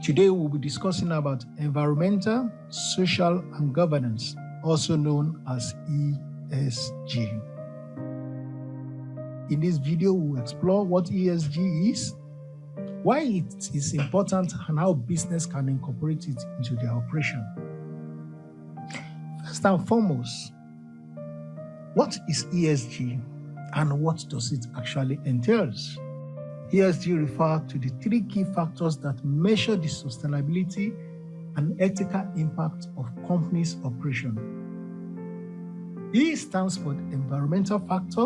Today we'll be discussing about environmental, social, and governance, also known as ESG. In this video, we'll explore what ESG is, why it is important, and how business can incorporate it into their operation. First and foremost, what is ESG and what does it actually entail? ESG refers to the three key factors that measure the sustainability and ethical impact of companies' operation. E stands for the environmental factor,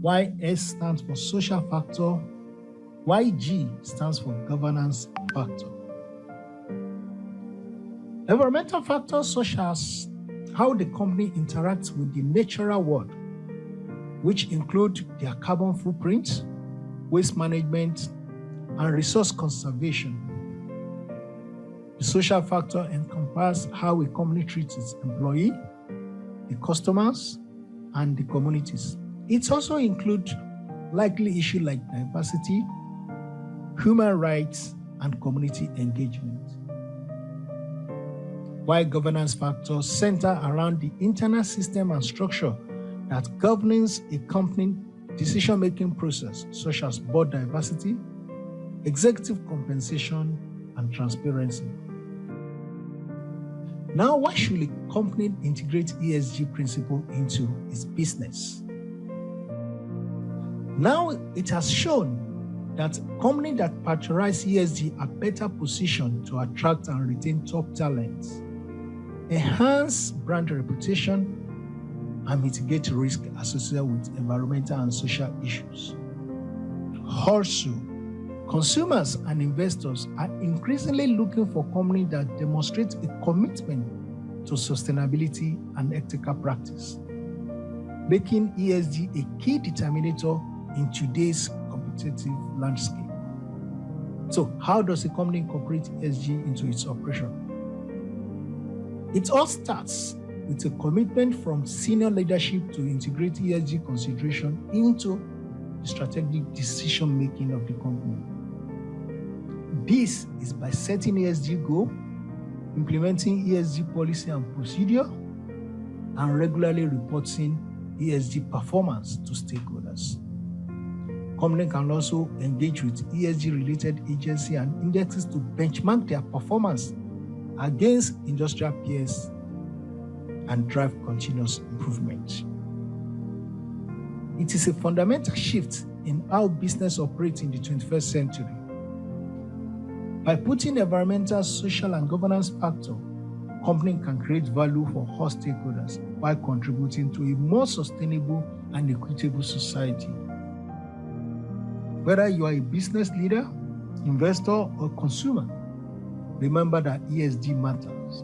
while S stands for social factor, while G stands for governance factor. Environmental factors such as how the company interacts with the natural world, which include their carbon footprint, waste management, and resource conservation. The social factor encompasses how a company treats its employee, the customers, and the communities. It also includes likely issues like diversity, human rights, and community engagement. While governance factors center around the internal system and structure that governs a company decision-making process, such as board diversity, executive compensation, and transparency. Now, why should a company integrate ESG principle into its business? Now, it has shown that companies that patronize ESG are better positioned to attract and retain top talents, enhance brand reputation, and mitigate risk associated with environmental and social issues. Also, consumers and investors are increasingly looking for companies that demonstrate a commitment to sustainability and ethical practice, making ESG a key determinator in today's competitive landscape. So, how does a company incorporate ESG into its operation? It all starts with a commitment from senior leadership to integrate ESG consideration into the strategic decision-making of the company. This is by setting ESG goals, implementing ESG policy and procedure, and regularly reporting ESG performance to stakeholders. Companies can also engage with ESG-related agencies and indexes to benchmark their performance against industrial peers and drive continuous improvement. It is a fundamental shift in how business operates in the 21st century. By putting environmental, social, and governance factors, companies can create value for all stakeholders while contributing to a more sustainable and equitable society. Whether you are a business leader, investor, or consumer, remember that ESG matters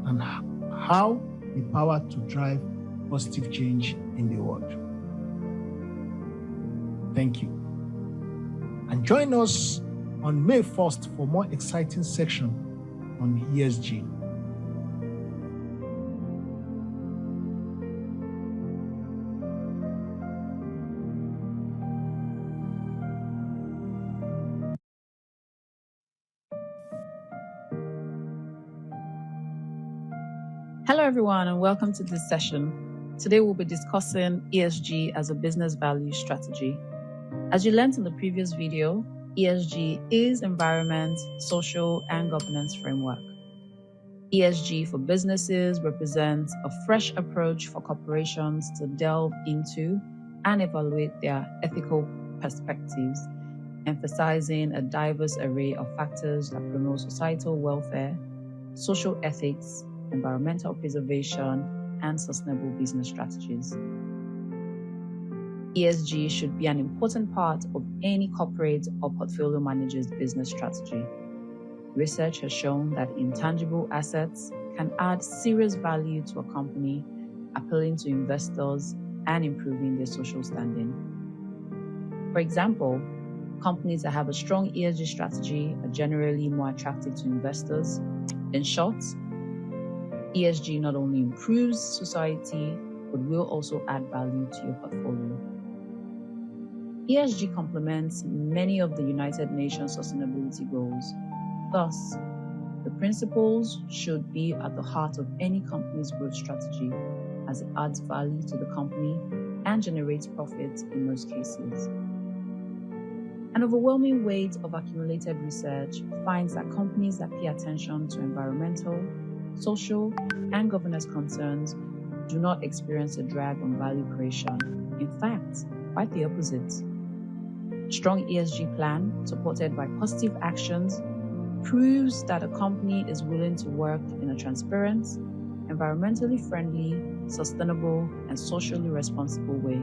and how the power to drive positive change in the world. Thank you. And join us on May 1st for more exciting section on ESG. Hello everyone and welcome to this session. Today we'll be discussing ESG as a business value strategy. As you learned in the previous video, ESG is environment, social, and governance framework. ESG for businesses represents a fresh approach for corporations to delve into and evaluate their ethical perspectives, emphasizing a diverse array of factors that promote societal welfare, social ethics, environmental preservation, and sustainable business strategies. ESG should be an important part of any corporate or portfolio manager's business strategy. Research has shown that intangible assets can add serious value to a company, appealing to investors and improving their social standing. For example, companies that have a strong ESG strategy are generally more attractive to investors. In short, ESG not only improves society, but will also add value to your portfolio. ESG complements many of the United Nations sustainability goals, Thus, the principles should be at the heart of any company's growth strategy, as it adds value to the company and generates profits in most cases. An overwhelming weight of accumulated research finds that companies that pay attention to environmental, social, and governance concerns do not experience a drag on value creation. In fact, quite the opposite. Strong ESG plan, supported by positive actions, proves that a company is willing to work in a transparent, environmentally friendly, sustainable, and socially responsible way.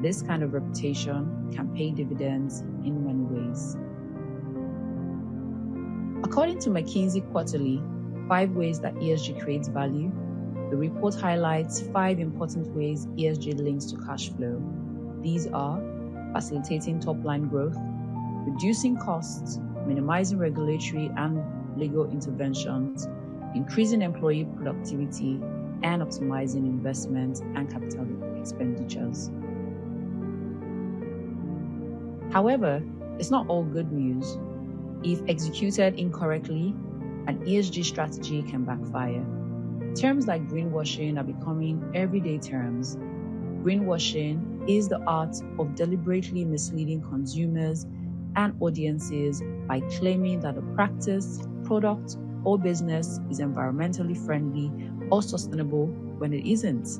This kind of reputation can pay dividends in many ways. According to McKinsey Quarterly, 5 ways that ESG creates value, the report highlights 5 important ways ESG links to cash flow. These are facilitating top-line growth, reducing costs, minimizing regulatory and legal interventions, increasing employee productivity, and optimizing investment and capital expenditures. However, it's not all good news. If executed incorrectly, an ESG strategy can backfire. Terms like greenwashing are becoming everyday terms. Greenwashing is the art of deliberately misleading consumers and audiences by claiming that a practice, product, or business is environmentally friendly or sustainable when it isn't.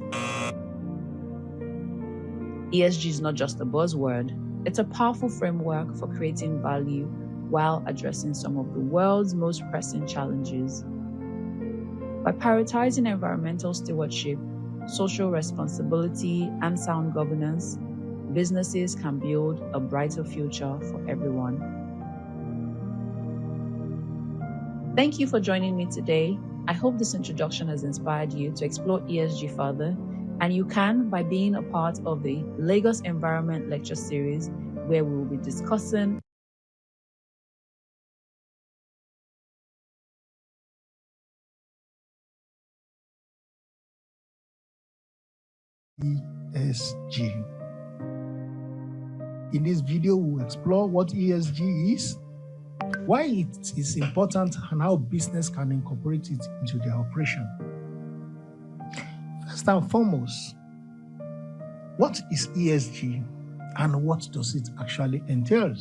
ESG is not just a buzzword. It's a powerful framework for creating value while addressing some of the world's most pressing challenges. By prioritizing environmental stewardship, social responsibility, and sound governance, businesses can build a brighter future for everyone. Thank you for joining me today. I hope this introduction has inspired you to explore ESG further, and you can by being a part of the Lagos Environment Lecture Series, where we will be discussing ESG. In this video, we'll explore what ESG is, why it is important, and how business can incorporate it into their operation. First and foremost, what is ESG and what does it actually entail?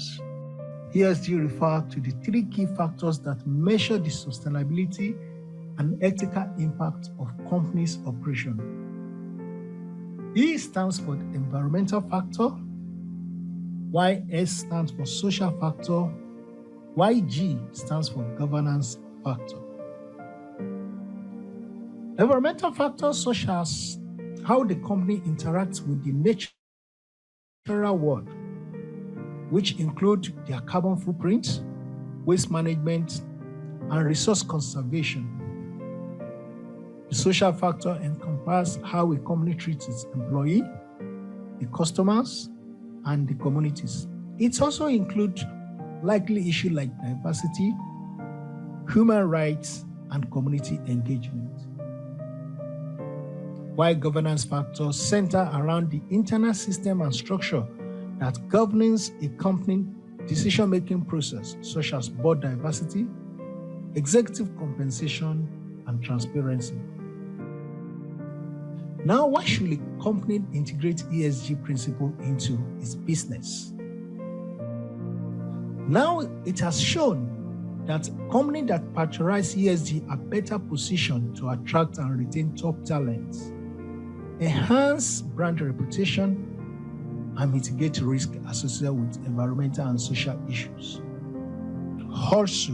ESG refers to the 3 key factors that measure the sustainability and ethical impact of companies' operation. E stands for the environmental factor, YS stands for social factor, YG stands for governance factor. Environmental factors such as how the company interacts with the natural world, which include their carbon footprint, waste management, and resource conservation. The social factor encompasses how a company treats its employees, the customers, and the communities. It also includes likely issues like diversity, human rights, and community engagement. While governance factors center around the internal system and structure that governs a company decision-making process, such as board diversity, executive compensation, and transparency. Now, why should a company integrate ESG principle into its business? Now, it has shown that companies that patronize ESG are better positioned to attract and retain top talents, enhance brand reputation, and mitigate risk associated with environmental and social issues. Also,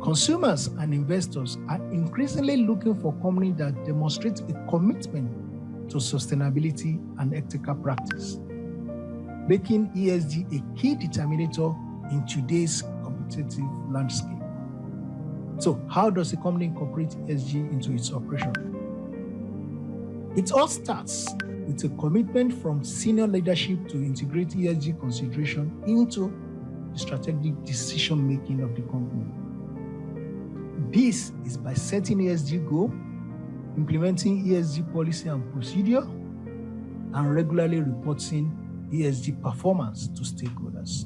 consumers and investors are increasingly looking for companies that demonstrate a commitment to sustainability and ethical practice, making ESG a key determinator in today's competitive landscape. So, how does a company incorporate ESG into its operation? It all starts with a commitment from senior leadership to integrate ESG consideration into the strategic decision-making of the company. This is by setting ESG goals, implementing ESG policy and procedure, and regularly reporting ESG performance to stakeholders.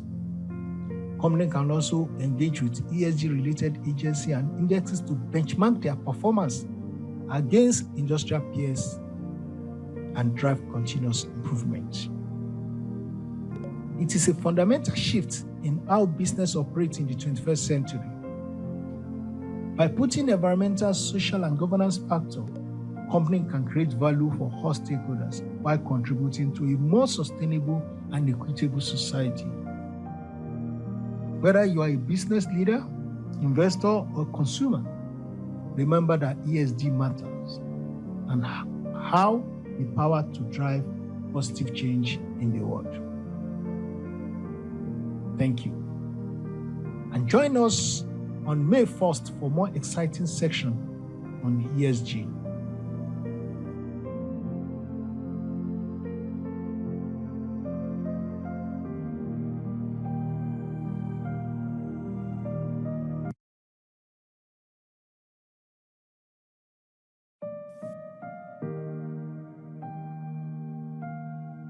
Company can also engage with ESG-related agencies and indexes to benchmark their performance against industrial peers and drive continuous improvement. It is a fundamental shift in how business operates in the 21st century. By putting environmental, social, and governance factors, companies can create value for all stakeholders while contributing to a more sustainable and equitable society. Whether you are a business leader, investor, or consumer, remember that ESG matters and how the power to drive positive change in the world. Thank you. And join us on May 1st for more exciting section on ESG.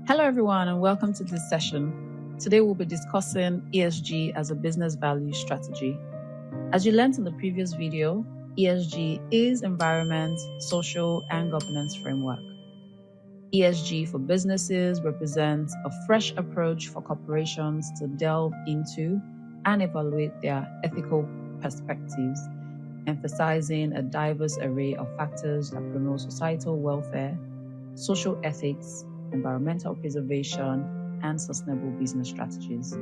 Hello, everyone, and welcome to this session. Today, we'll be discussing ESG as a business value strategy. As you learned in the previous video, ESG is environment, social, and governance framework. ESG for businesses represents a fresh approach for corporations to delve into and evaluate their ethical perspectives, emphasizing a diverse array of factors that promote societal welfare, social ethics, environmental preservation, and sustainable business strategies.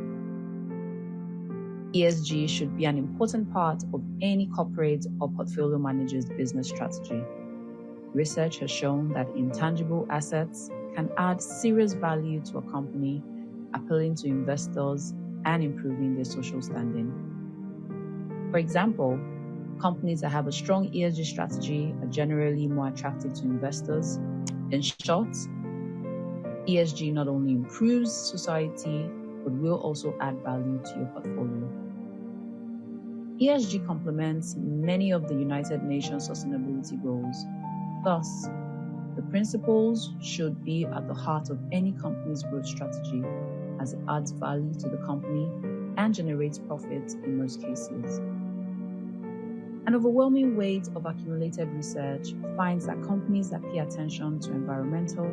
ESG should be an important part of any corporate or portfolio manager's business strategy. Research has shown that intangible assets can add serious value to a company, appealing to investors and improving their social standing. For example, companies that have a strong ESG strategy are generally more attractive to investors. In short, ESG not only improves society, but will also add value to your portfolio. ESG complements many of the United Nations sustainability goals. Thus, the principles should be at the heart of any company's growth strategy, as it adds value to the company and generates profit in most cases. An overwhelming weight of accumulated research finds that companies that pay attention to environmental,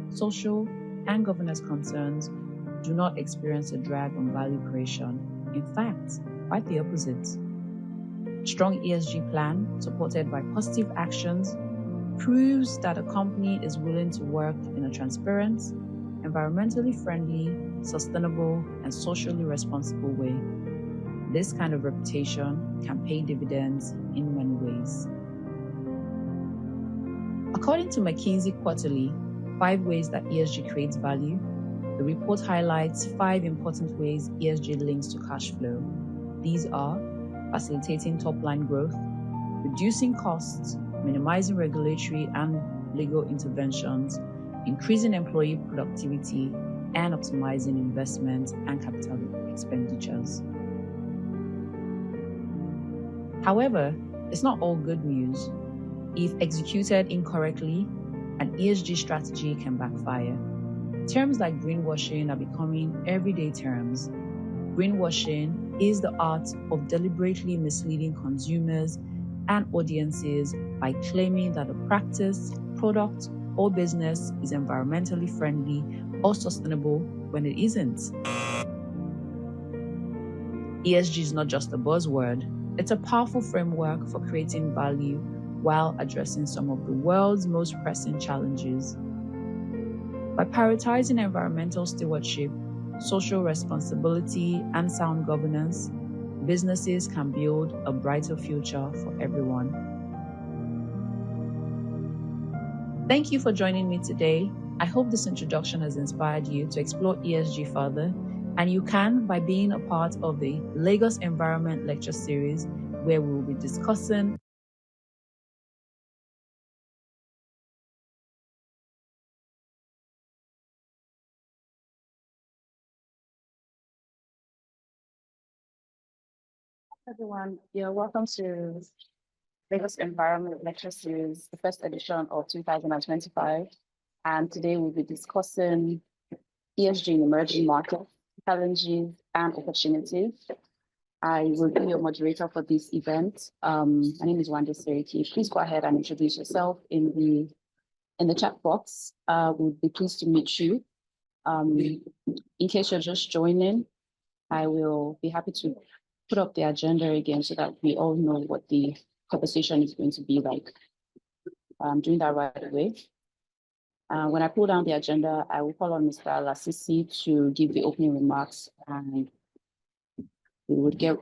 social, and governance concerns do not experience a drag on value creation. In fact, quite the opposite. A strong ESG plan, supported by positive actions, proves that a company is willing to work in a transparent, environmentally friendly, sustainable, and socially responsible way. This kind of reputation can pay dividends in many ways. According to McKinsey Quarterly, 5 ways that ESG creates value, the report highlights 5 important ways ESG links to cash flow. These are facilitating top-line growth, reducing costs, minimizing regulatory and legal interventions, increasing employee productivity, and optimizing investment and capital expenditures. However, it's not all good news. If executed incorrectly, an ESG strategy can backfire. Terms like greenwashing are becoming everyday terms. Greenwashing is the art of deliberately misleading consumers and audiences by claiming that a practice, product, or business is environmentally friendly or sustainable when it isn't. ESG is not just a buzzword. It's a powerful framework for creating value while addressing some of the world's most pressing challenges. By prioritizing environmental stewardship, social responsibility, and sound governance, businesses can build a brighter future for everyone. Thank you for joining me today. I hope this introduction has inspired you to explore ESG further, and you can by being a part of the Lagos Environment Lecture Series, where we will be discussing everyone. You're welcome to Lagos Environment Lecture Series, the first edition of 2025. And today we'll be discussing ESG in emerging markets challenges, and opportunities. I will be your moderator for this event. My name is Wanda Seriki. Please go ahead and introduce yourself in the chat box. We'll be pleased to meet you. In case you're just joining, I will be happy to put up the agenda again so that we all know what the conversation is going to be like. I'm doing that right away. When I pull down the agenda, I will call on Mr. Lasisi to give the opening remarks, and we will get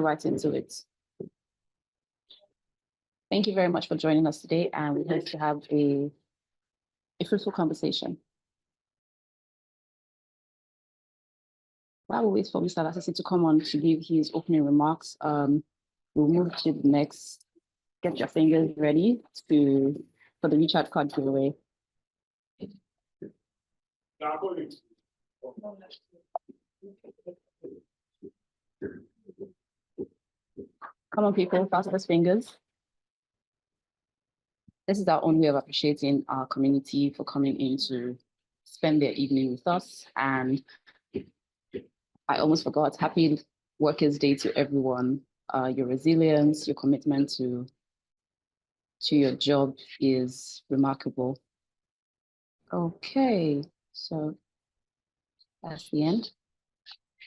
right into it. Thank you very much for joining us today, and we hope to have a fruitful conversation. While we wait for Mr. Lasisi to come on to give his opening remarks, we'll move to the next. Get your fingers ready for the recharge card giveaway. Come on, people, fast those fingers. This is our own way of appreciating our community for coming in to spend their evening with us. And I almost forgot, happy Workers' Day to everyone. Your resilience, your commitment to your job is remarkable. Okay, so that's the end.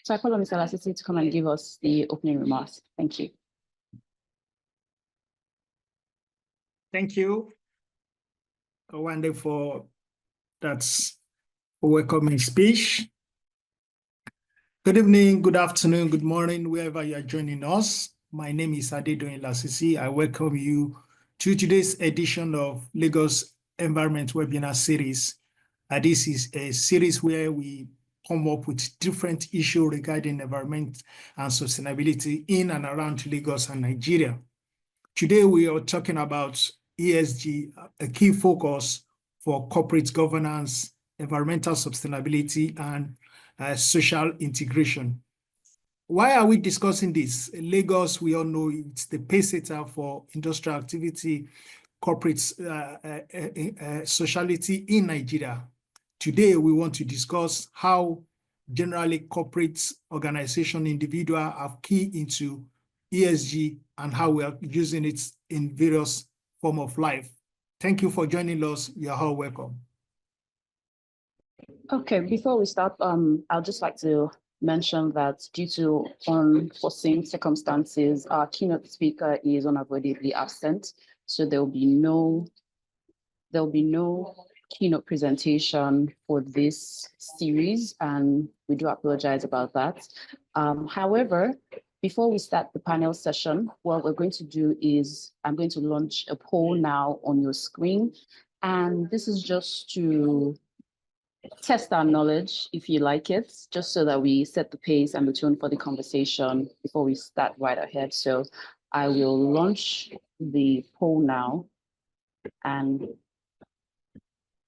So I call on Mr. Lasisi to come and give us the opening remarks. Thank you. Thank you, Wanda, for that welcoming speech. Good evening, good afternoon, good morning, wherever you are joining us. My name is Adedoyin Lasisi. I welcome you to today's edition of Lagos Environment Webinar Series. This is a series where we come up with different issues regarding environment and sustainability in and around Lagos and Nigeria. Today, we are talking about ESG, a key focus for corporate governance, environmental sustainability, and social integration. Why are we discussing this? Lagos, we all know it's the pacesetter for industrial activity, corporate sociality in Nigeria. Today, we want to discuss how generally corporate organization, individual are key into ESG and how we are using it in various forms of life. Thank you for joining us. You are all welcome. Okay, before we start, I'd just like to mention that due to unforeseen circumstances, our keynote speaker is unavoidably absent. So there will be no keynote presentation for this series, and we do apologize about that. However, before we start the panel session, what we're going to do is I'm going to launch a poll now on your screen, and this is just to test our knowledge, if you like it, just so that we set the pace and the tone for the conversation before we start right ahead. So I will launch the poll now, and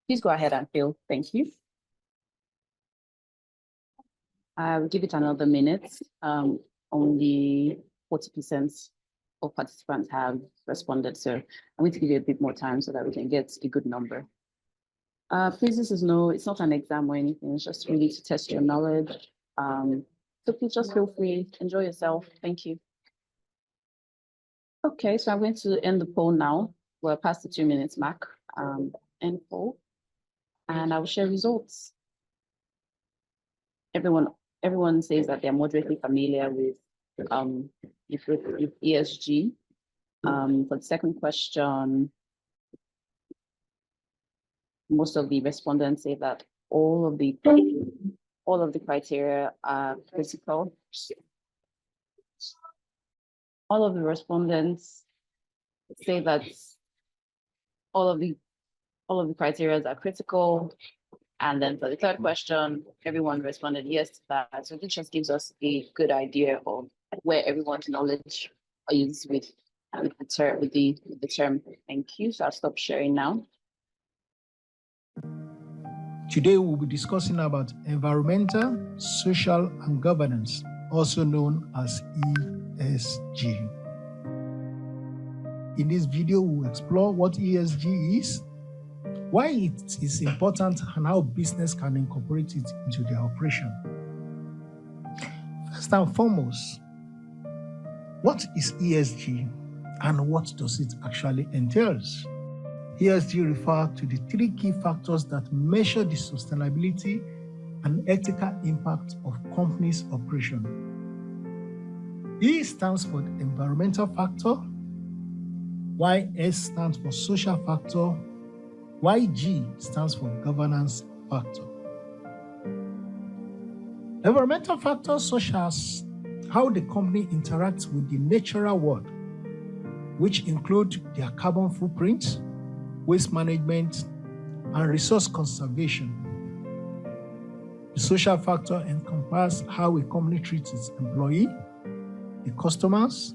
please go ahead and fill. Thank you. I will give it another minute. Only 40% of participants have responded, so I'm going to give you a bit more time so that we can get a good number. Please, it's not an exam or anything, it's just really to test your knowledge. So please just feel free, enjoy yourself. Thank you. Okay, so I'm going to end the poll now. We're past the 2 minutes mark. End poll, and I will share results. Everyone says that they're moderately familiar with ESG. For the second question, most of the respondents say that all of the criteria are critical. All of the respondents say that all of the criteria are critical. And then for the third question, everyone responded yes to that. So this just gives us a good idea of where everyone's knowledge is with the term. Thank you. So I'll stop sharing now. Today, we'll be discussing about environmental, social, and governance, also known as ESG. In this video, we'll explore what ESG is, why it is important, and how business can incorporate it into their operation. First and foremost, what is ESG and what does it actually entail? ESG refers to the three key factors that measure the sustainability and ethical impact of companies' operation. E stands for the environmental factor, YS stands for social factor, YG stands for governance factor. Environmental factors such as how the company interacts with the natural world, which include their carbon footprint, waste management, and resource conservation. The social factor encompasses how a company treats its employee, the customers,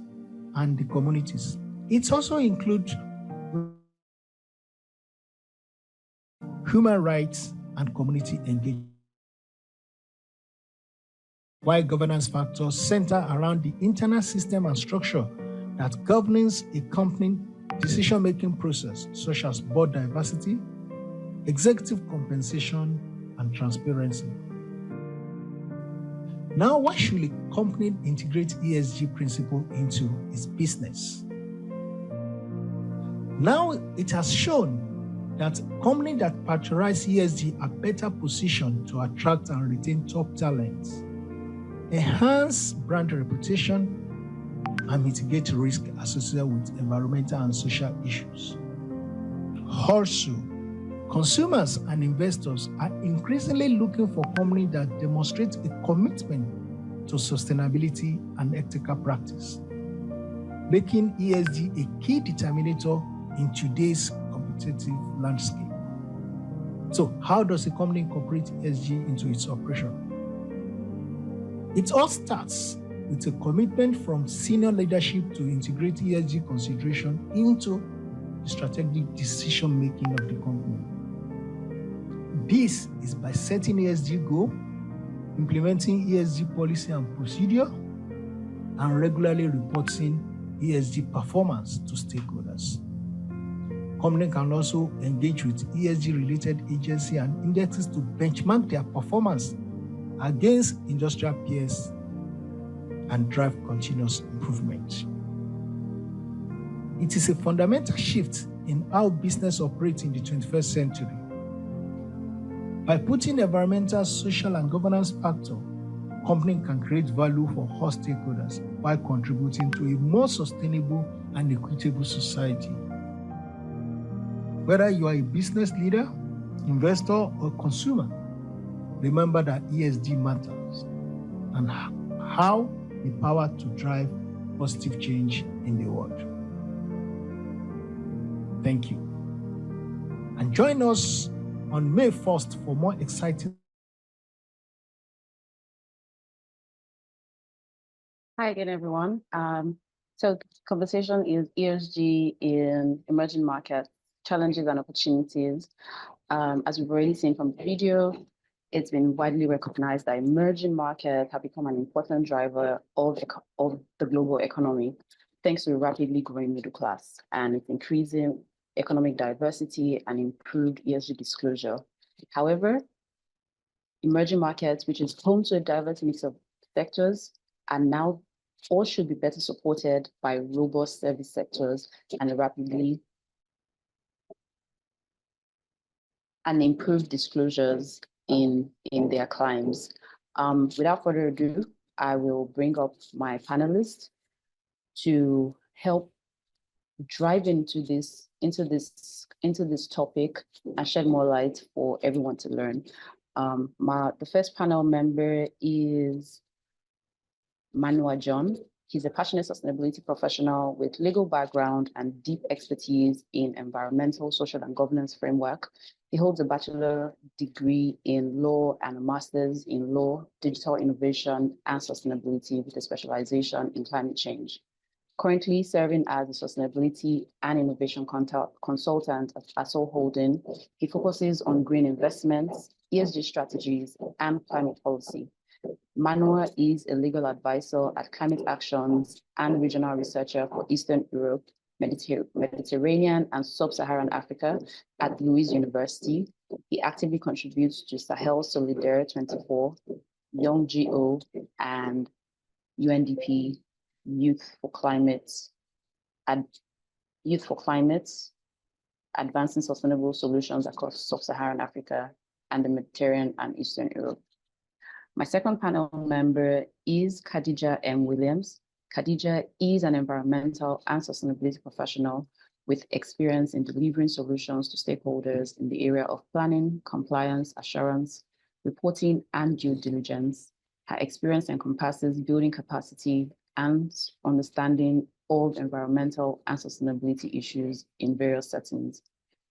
and the communities. It also includes human rights and community engagement. While governance factors center around the internal system and structure that governs a company decision-making process, such as board diversity, executive compensation, and transparency. Now, why should a company integrate ESG principle into its business? Now, it has shown that companies that patronize ESG are better positioned to attract and retain top talents, enhance brand reputation, and mitigate risk associated with environmental and social issues. Also, consumers and investors are increasingly looking for companies that demonstrate a commitment to sustainability and ethical practice, making ESG a key determinator in today's competitive landscape. So, how does a company incorporate ESG into its operation? It all starts with a commitment from senior leadership to integrate ESG consideration into the strategic decision-making of the company. This is by setting ESG goals, implementing ESG policy and procedure, and regularly reporting ESG performance to stakeholders. Companies can also engage with ESG-related agencies and indexes to benchmark their performance against industrial peers and drive continuous improvement. It is a fundamental shift in how business operates in the 21st century. By putting environmental, social, and governance factors, companies can create value for all stakeholders while contributing to a more sustainable and equitable society. Whether you are a business leader, investor, or consumer, remember that ESG matters and how the power to drive positive change in the world. Thank you. And join us on May 1st for more exciting. Hi again, everyone. So conversation is ESG in emerging markets, challenges and opportunities. As we've already seen from the video, it's been widely recognized that emerging markets have become an important driver of the global economy, thanks to a rapidly growing middle class and its increasing economic diversity and improved ESG disclosure. However, emerging markets, which is home to a diverse mix of sectors, and now all should be better supported by robust service sectors and rapidly and improved disclosures in their claims. Without further ado, I will bring up my panelists to help drive into this topic and shed more light for everyone to learn. The first panel member is Manoa John. He's a passionate sustainability professional with legal background and deep expertise in environmental, social, and governance framework. He holds a bachelor degree in law and a master's in law, digital innovation, and sustainability with a specialization in climate change. Currently serving as a sustainability and innovation consultant at Asol Holding, he focuses on green investments, ESG strategies, and climate policy. Manoa is a legal advisor at Climate Actions and regional researcher for Eastern Europe, Mediterranean, and Sub-Saharan Africa at Louis University. He actively contributes to Sahel Solidaire 24, Young GO, and UNDP, Youth for Climate, Advancing Sustainable Solutions across Sub-Saharan Africa and the Mediterranean and Eastern Europe. My second panel member is Khadija M. Williams. Khadija is an environmental and sustainability professional with experience in delivering solutions to stakeholders in the area of planning, compliance, assurance, reporting, and due diligence. Her experience encompasses building capacity and understanding of environmental and sustainability issues in various settings.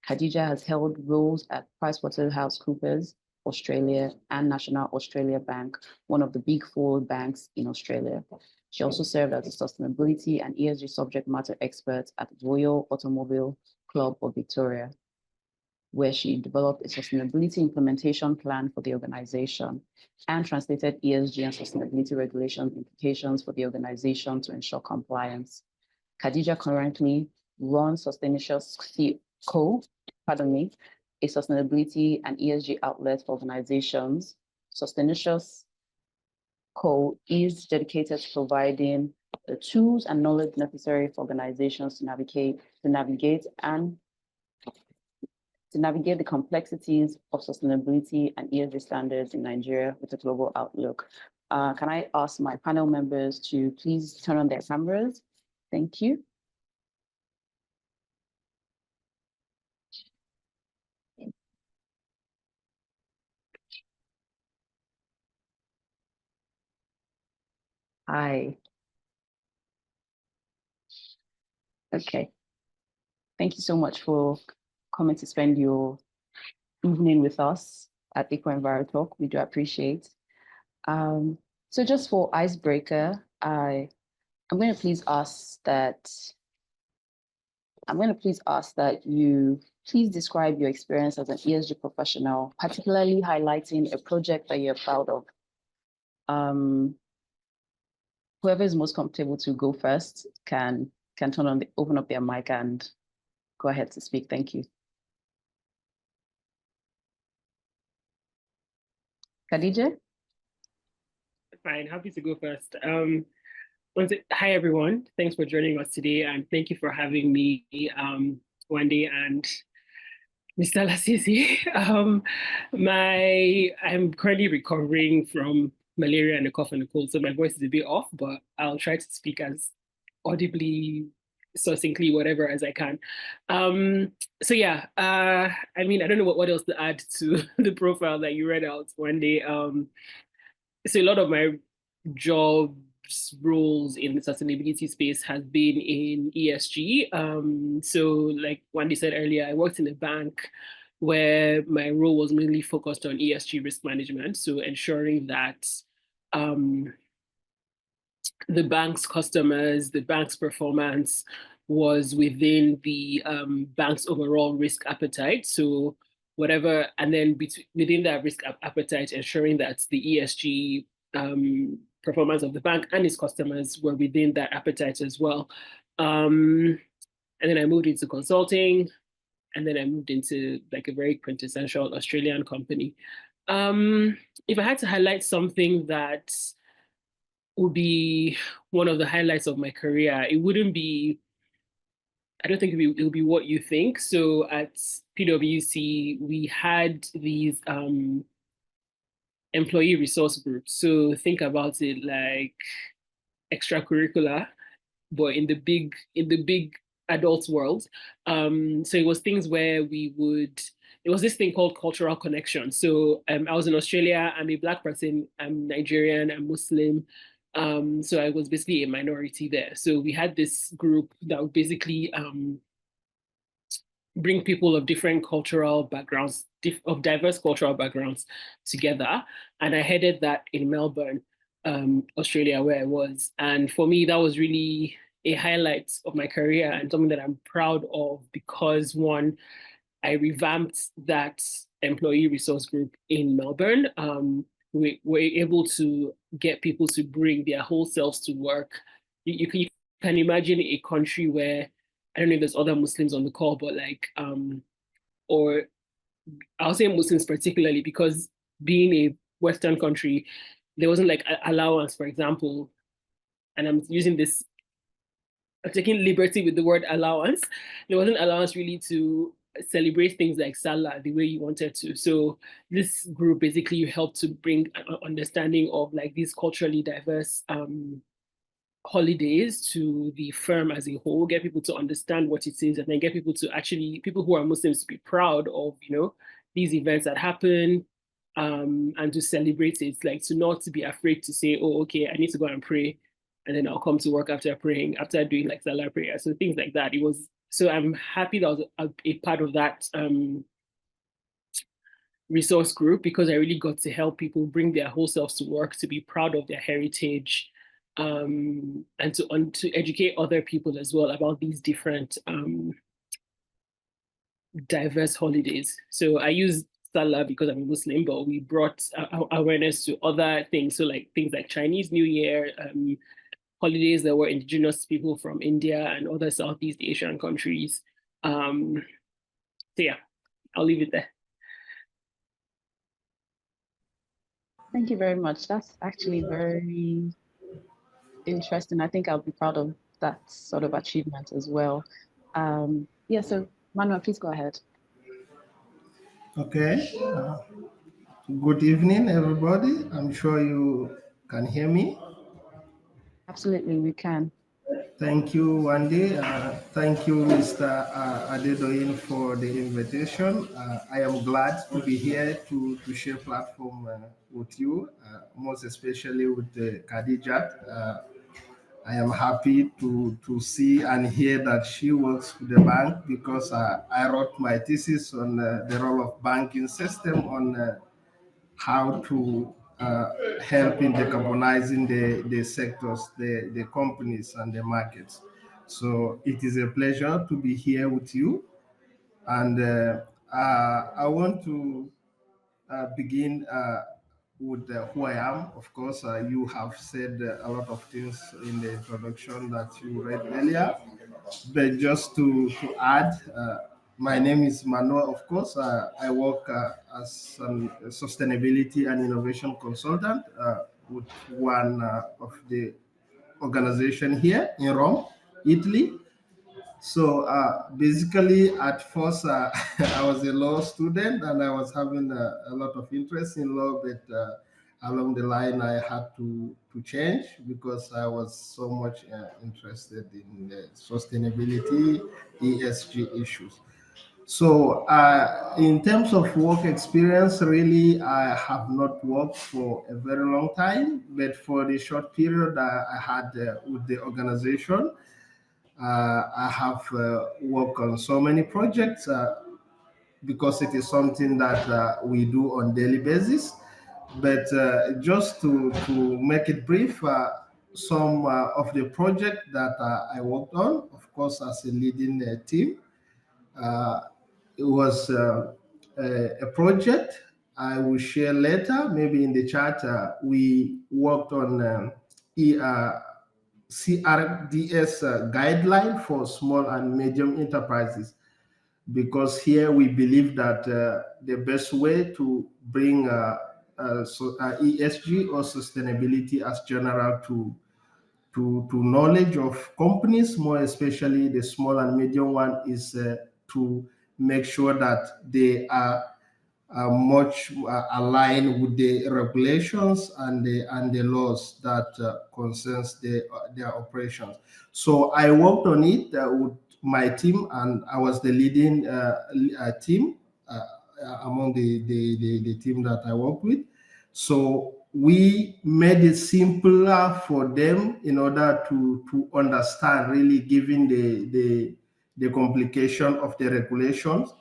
Khadija has held roles at PricewaterhouseCoopers, Australia, and National Australia Bank, one of the big four banks in Australia. She also served as a sustainability and ESG subject matter expert at Royal Automobile Club of Victoria, where she developed a sustainability implementation plan for the organization and translated ESG and sustainability regulation implications for the organization to ensure compliance. Khadija currently runs Sustainitious Co., a sustainability and ESG outlet for organizations. Sustainitious Co. is dedicated to providing the tools and knowledge necessary for organizations to navigate the complexities of sustainability and ESG standards in Nigeria with a global outlook. Can I ask my panel members to please turn on their cameras? Thank you. Hi. Okay. Thank you so much for coming to spend your evening with us at EcoEnviroTalk. We do appreciate. So just for icebreaker, I'm going to please ask that you please describe your experience as an ESG professional, particularly highlighting a project that you're proud of. Whoever is most comfortable to go first can open up their mic and go ahead to speak. Thank you. Khadija? Fine, happy to go first. Hi, everyone. Thanks for joining us today, and thank you for having me, Wendy and Mr. Lasisi. I'm currently recovering from malaria and a cough and a cold, so my voice is a bit off, but I'll try to speak as audibly, succinctly, whatever as I can. So yeah, I mean, I don't know what else to add to the profile that you read out one day. So a lot of my jobs roles in the sustainability space has been in ESG. So like Wendy said earlier, I worked in a bank where my role was mainly focused on ESG risk management. So ensuring that the bank's customers, the bank's performance was within the bank's overall risk appetite. So whatever, and then within that risk appetite, ensuring that the ESG performance of the bank and its customers were within that appetite as well. And then I moved into consulting, and then I moved into like a very quintessential Australian company. If I had to highlight something that would be one of the highlights of my career, it wouldn't be, I don't think it would be what you think. So at PwC, we had these employee resource groups. So think about it like extracurricular, but in the big adult world. So it was things where it was this thing called cultural connection. So I was in Australia, I'm a Black person, I'm Nigerian, I'm Muslim. So I was basically a minority there. So we had this group that would basically bring people of different cultural backgrounds, of diverse cultural backgrounds together. And I headed that in Melbourne, Australia, where I was. And for me, that was really a highlight of my career and something that I'm proud of because one, I revamped that employee resource group in Melbourne. We were able to get people to bring their whole selves to work. You can imagine a country where, I don't know if there's other Muslims on the call, but like, or I'll say Muslims particularly because being a Western country, there wasn't like allowance, for example, and I'm using this, I'm taking liberty with the word allowance. There wasn't allowance really to celebrate things like Salah the way you wanted to. So this group basically helped to bring an understanding of like these culturally diverse holidays to the firm as a whole, get people to understand what it is, and then get people to actually, people who are Muslims, to be proud of, you know, these events that happen, and to celebrate it, like to not to be afraid to say, oh, okay, I need to go and pray, and then I'll come to work after praying, after doing like Salah prayer. So things like that. It was, so I'm happy that I was a part of that resource group, because I really got to help people bring their whole selves to work, to be proud of their heritage, and to educate other people as well about these different diverse holidays. So I use Salah because I'm a Muslim, but we brought awareness to other things. So like things like Chinese New Year, holidays that were indigenous to people from India and other Southeast Asian countries. So yeah, I'll leave it there. Thank you very much. That's actually very interesting. I think I'll be proud of that sort of achievement as well. Yeah, so Manuel, please go ahead. Okay. Good evening, everybody. I'm sure you can hear me. Absolutely, we can. Thank you, Wendy. Thank you, Mr. Adedoyin, for the invitation. I am glad to be here to share platform with you, most especially with Khadijat. I am happy to see and hear that she works with the bank, because I wrote my thesis on the role of banking system on how to help in decarbonizing the sectors, the companies and the markets. So it is a pleasure to be here with you. And I want to begin with who I am. Of course, you have said a lot of things in the introduction that you read earlier. But just to add, my name is Manuel. Of course, I work as a sustainability and innovation consultant with one of the organization here in Rome, Italy. So basically, at first, I was a law student and I was having a lot of interest in law, but along the line, I had to change because I was so much interested in sustainability, ESG issues. So in terms of work experience, really, I have not worked for a very long time, but for the short period I had with the organization, I have worked on so many projects because it is something that we do on daily basis. But just to make it brief, some of the projects that I worked on, of course, as a leading team, uh, it was a project I will share later, maybe in the chat. We worked on CRDS guideline for small and medium enterprises, because here we believe that the best way to bring ESG or sustainability as general to knowledge of companies, more especially the small and medium one, is to make sure that they are much aligned with the regulations and the laws that concerns their operations. So I worked on it with my team, and I was the leading team among the team that I work with. So we made it simpler for them in order to understand, really, given the complication of the regulations.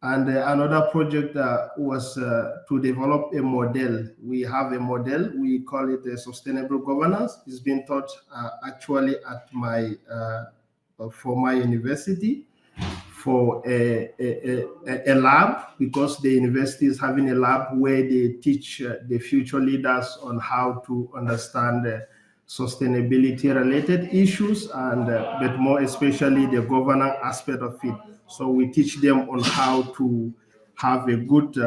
And another project was to develop a model. We have a model, we call it a sustainable governance. It's been taught actually at my former university for a lab, because the university is having a lab where they teach the future leaders on how to understand sustainability related issues, and but more especially the governance aspect of it. So we teach them on how to have a good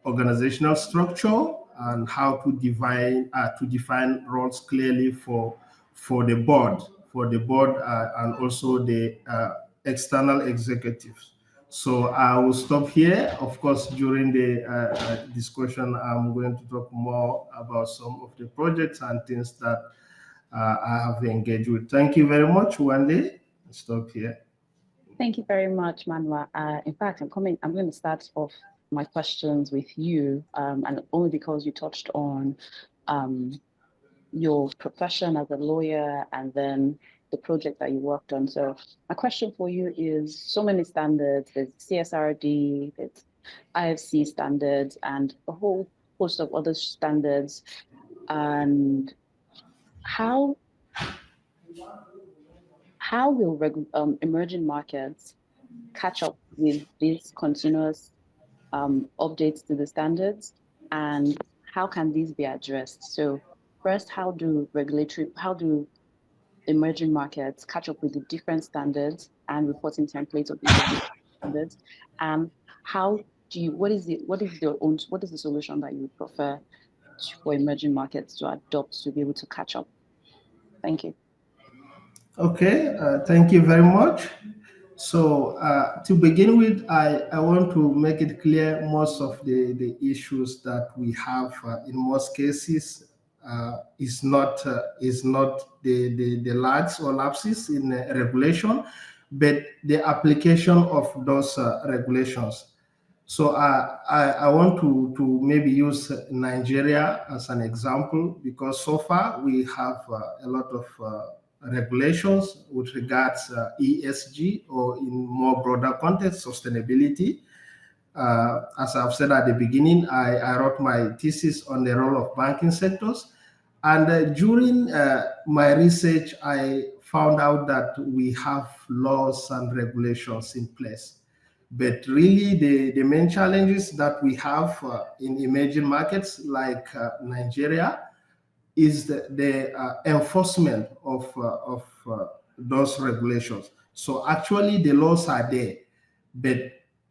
organizational structure and how to define roles clearly for for the board, and also the external executives. So I will stop here. Of course, during the discussion, I'm going to talk more about some of the projects and things that I have engaged with. Thank you very much, Wande. Stop here. Thank you very much, Manwa. In fact, I'm going to start off my questions with you, and only because you touched on your profession as a lawyer and then the project that you worked on. So my question for you is, so many standards, there's CSRD, there's IFC standards, and a whole host of other standards. And how will emerging markets catch up with these continuous updates to the standards, and how can these be addressed? So first, how do emerging markets catch up with the different standards and reporting templates of these standards? And what is the solution that you would prefer for emerging markets to adopt to be able to catch up? Thank you. Okay, thank you very much. So to begin with, I want to make it clear most of the issues that we have in most cases is not the lags or lapses in regulation, but the application of those regulations. So I want to maybe use Nigeria as an example, because so far we have a lot of regulations with regards ESG, or in more broader context, sustainability. As I've said at the beginning, I wrote my thesis on the role of banking sectors. And during my research, I found out that we have laws and regulations in place. But really, the main challenges that we have in emerging markets like Nigeria is the enforcement of those regulations. So actually, the laws are there, but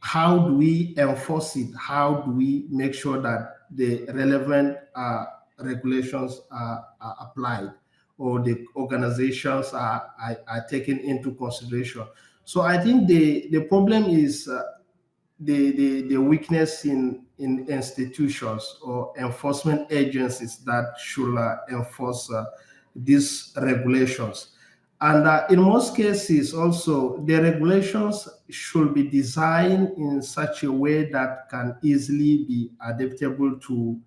how do we enforce it? How do we make sure that the relevant regulations are applied, or the organizations are taken into consideration? So I think the problem is the weakness in institutions or enforcement agencies that should enforce these regulations. And in most cases also, the regulations should be designed in such a way that can easily be adaptable to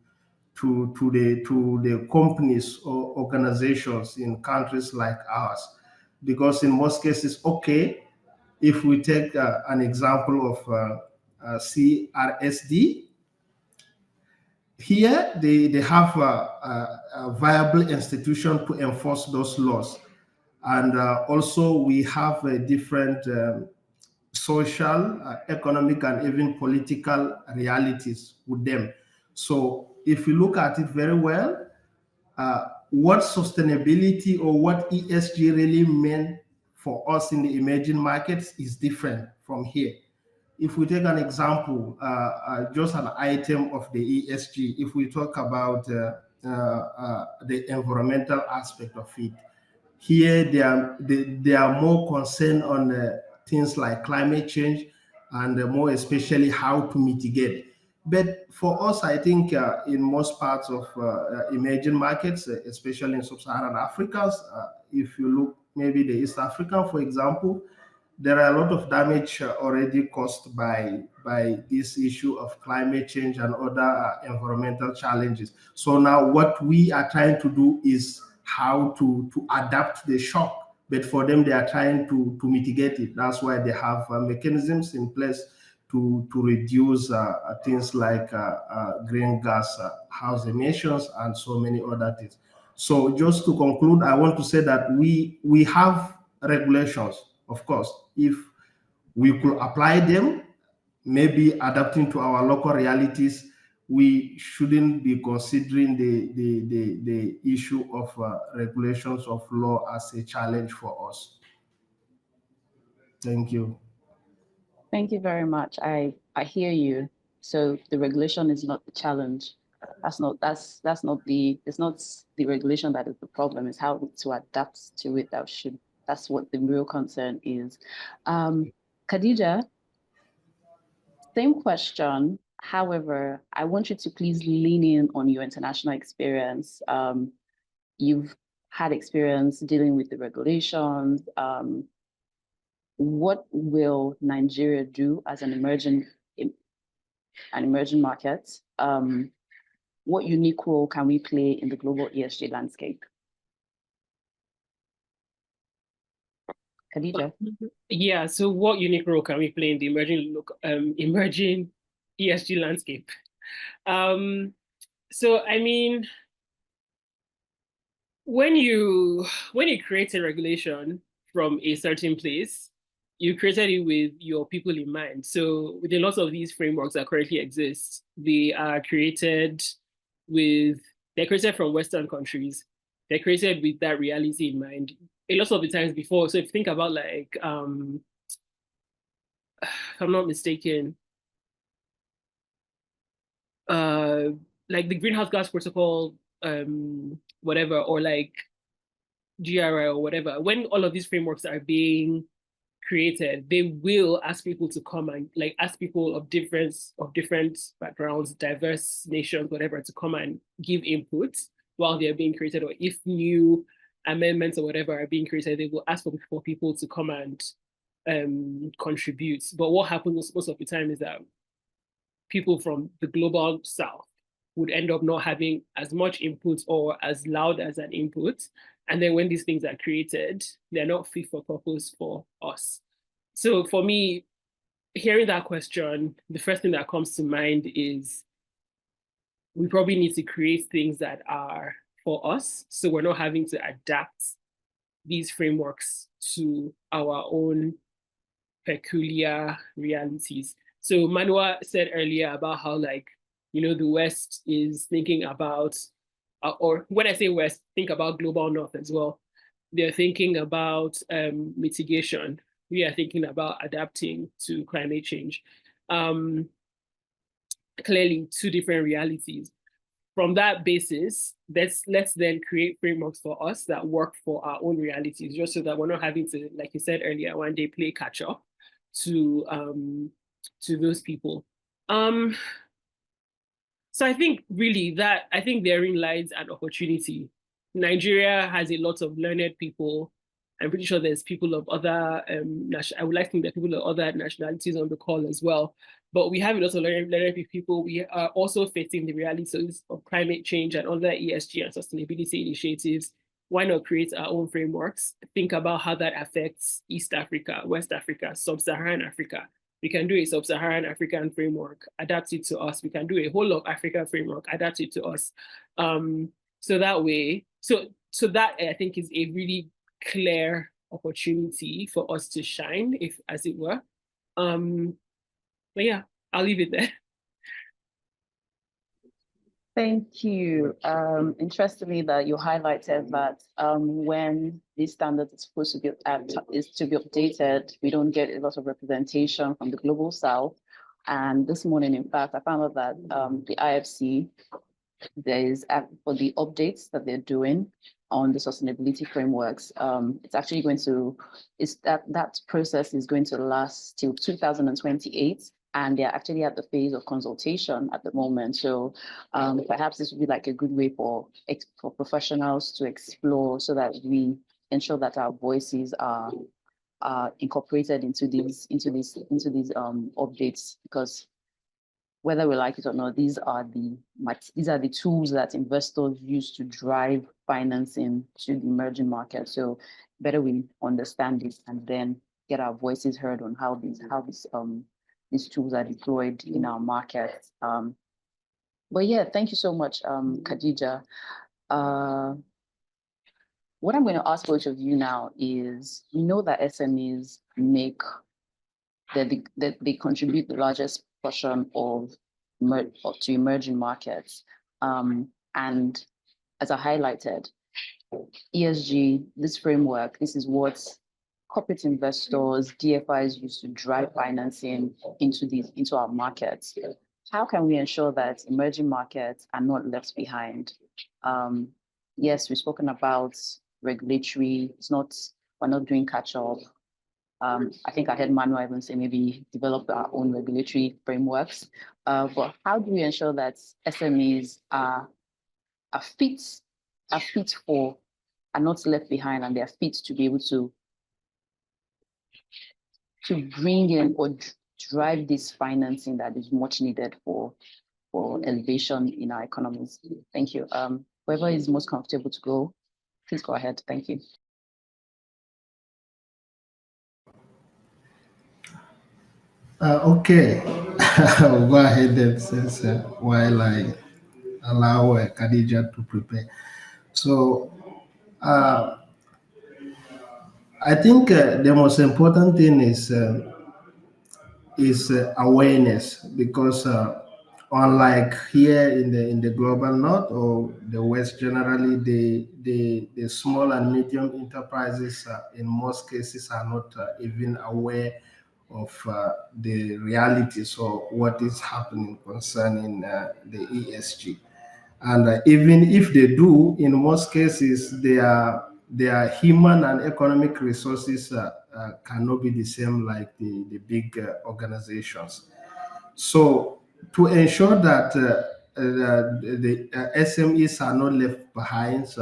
the companies or organizations in countries like ours. Because in most cases, okay, if we take an example of CRSD, here they have a viable institution to enforce those laws. And also we have different social, economic, and even political realities with them. So if you look at it very well, what sustainability or what ESG really meant for us in the emerging markets is different from here. If we take an example, just an item of the ESG, if we talk about the environmental aspect of it, here they are more concerned on things like climate change, and more especially how to mitigate. But for us, I think in most parts of emerging markets, especially in sub-Saharan Africa, if you look maybe the East African, for example, there are a lot of damage already caused by this issue of climate change and other environmental challenges. So now what we are trying to do is how to adapt the shock, but for them they are trying to mitigate it. That's why they have mechanisms in place to reduce things like greenhouse gas emissions and so many other things. So just to conclude, I want to say that we have regulations. Of course, if we could apply them, maybe adapting to our local realities, we shouldn't be considering the issue of regulations of law as a challenge for us. Thank you. Thank you very much. I hear you. So the regulation is not the challenge. That's not the it's not the regulation that is the problem. It's how to adapt to it that's what the real concern is. Khadija, same question. However, I want you to please lean in on your international experience. You've had experience dealing with the regulations. What will Nigeria do as an emerging market? What unique role can we play in the global ESG landscape? Khadija. Yeah, so what unique role can we play in the emerging ESG landscape? So I mean, when you create a regulation from a certain place, you created it with your people in mind. So with a lot of these frameworks that currently exist, they're created from Western countries. They're created with that reality in mind. A lot of the times before, so if you think about like, if I'm not mistaken, like the Greenhouse Gas Protocol, whatever, or like GRI or whatever, when all of these frameworks are being created, they will ask people to come and like ask people of different backgrounds, diverse nations, whatever, to come and give input while they're being created, or if new amendments or whatever are being created, they will ask for people to come and contribute. But what happens most of the time is that people from the global south would end up not having as much input or as loud as an input. And then when these things are created, they're not fit for purpose for us. So for me, hearing that question, the first thing that comes to mind is we probably need to create things that are for us. So we're not having to adapt these frameworks to our own peculiar realities. So Manua said earlier about how like, the West is thinking about, or when I say West, think about global North as well. They're thinking about mitigation. We are thinking about adapting to climate change. Clearly, two different realities. From that basis, let's then create frameworks for us that work for our own realities, just so that we're not having to, like you said earlier, one day play catch up to those people. So I think really therein lies an opportunity. Nigeria has a lot of learned people. I'm pretty sure there's people of other, I would like to think that people of other nationalities on the call as well. But we have a lot of learned people. We are also facing the realities of climate change and other ESG and sustainability initiatives. Why not create our own frameworks? Think about how that affects East Africa, West Africa, Sub-Saharan Africa. We can do a Sub-Saharan African framework, adapt it to us. We can do a whole of Africa framework, adapt it to us. So that way, so that I think is a really clear opportunity for us to shine, if as it were. But yeah, I'll leave it there. Thank you. Interestingly, that you highlighted that when these standards is supposed to be updated, we don't get a lot of representation from the global south. And this morning, in fact, I found out that the IFC, there is for the updates that they're doing on the sustainability frameworks, it's actually going to, that process is going to last till 2028. And they're actually at the phase of consultation at the moment. So perhaps this would be like a good way for professionals to explore, so that we ensure that our voices are incorporated into these updates. Because whether we like it or not, these are the tools that investors use to drive financing to the emerging market. So better we understand this and then get our voices heard on how these tools are deployed in our market. But yeah, thank you so much, Khadija. What I'm going to ask both of you now is, we know that SMEs they contribute the largest portion to emerging markets. And as I highlighted, ESG, this framework, this is what corporate investors, DFIs use to drive financing into our markets. how can we ensure that emerging markets are not left behind? Yes, we've spoken about regulatory. We're not doing catch up. I think I heard Manuel even say maybe develop our own regulatory frameworks. But how do we ensure that SMEs are fit for, are not left behind, and they are fit to be able to bring in or drive this financing that is much needed for elevation in our economies? Thank you. Whoever is most comfortable to go, please go ahead. Thank you. Okay, I'll go ahead then since while I allow Khadija to prepare. So I think the most important thing is awareness, because unlike here in the global north or the west generally, the small and medium enterprises in most cases are not even aware of the realities or what is happening concerning the ESG. And even if they do, in most cases, their human and economic resources cannot be the same like the big organizations. So to ensure that the SMEs are not left behind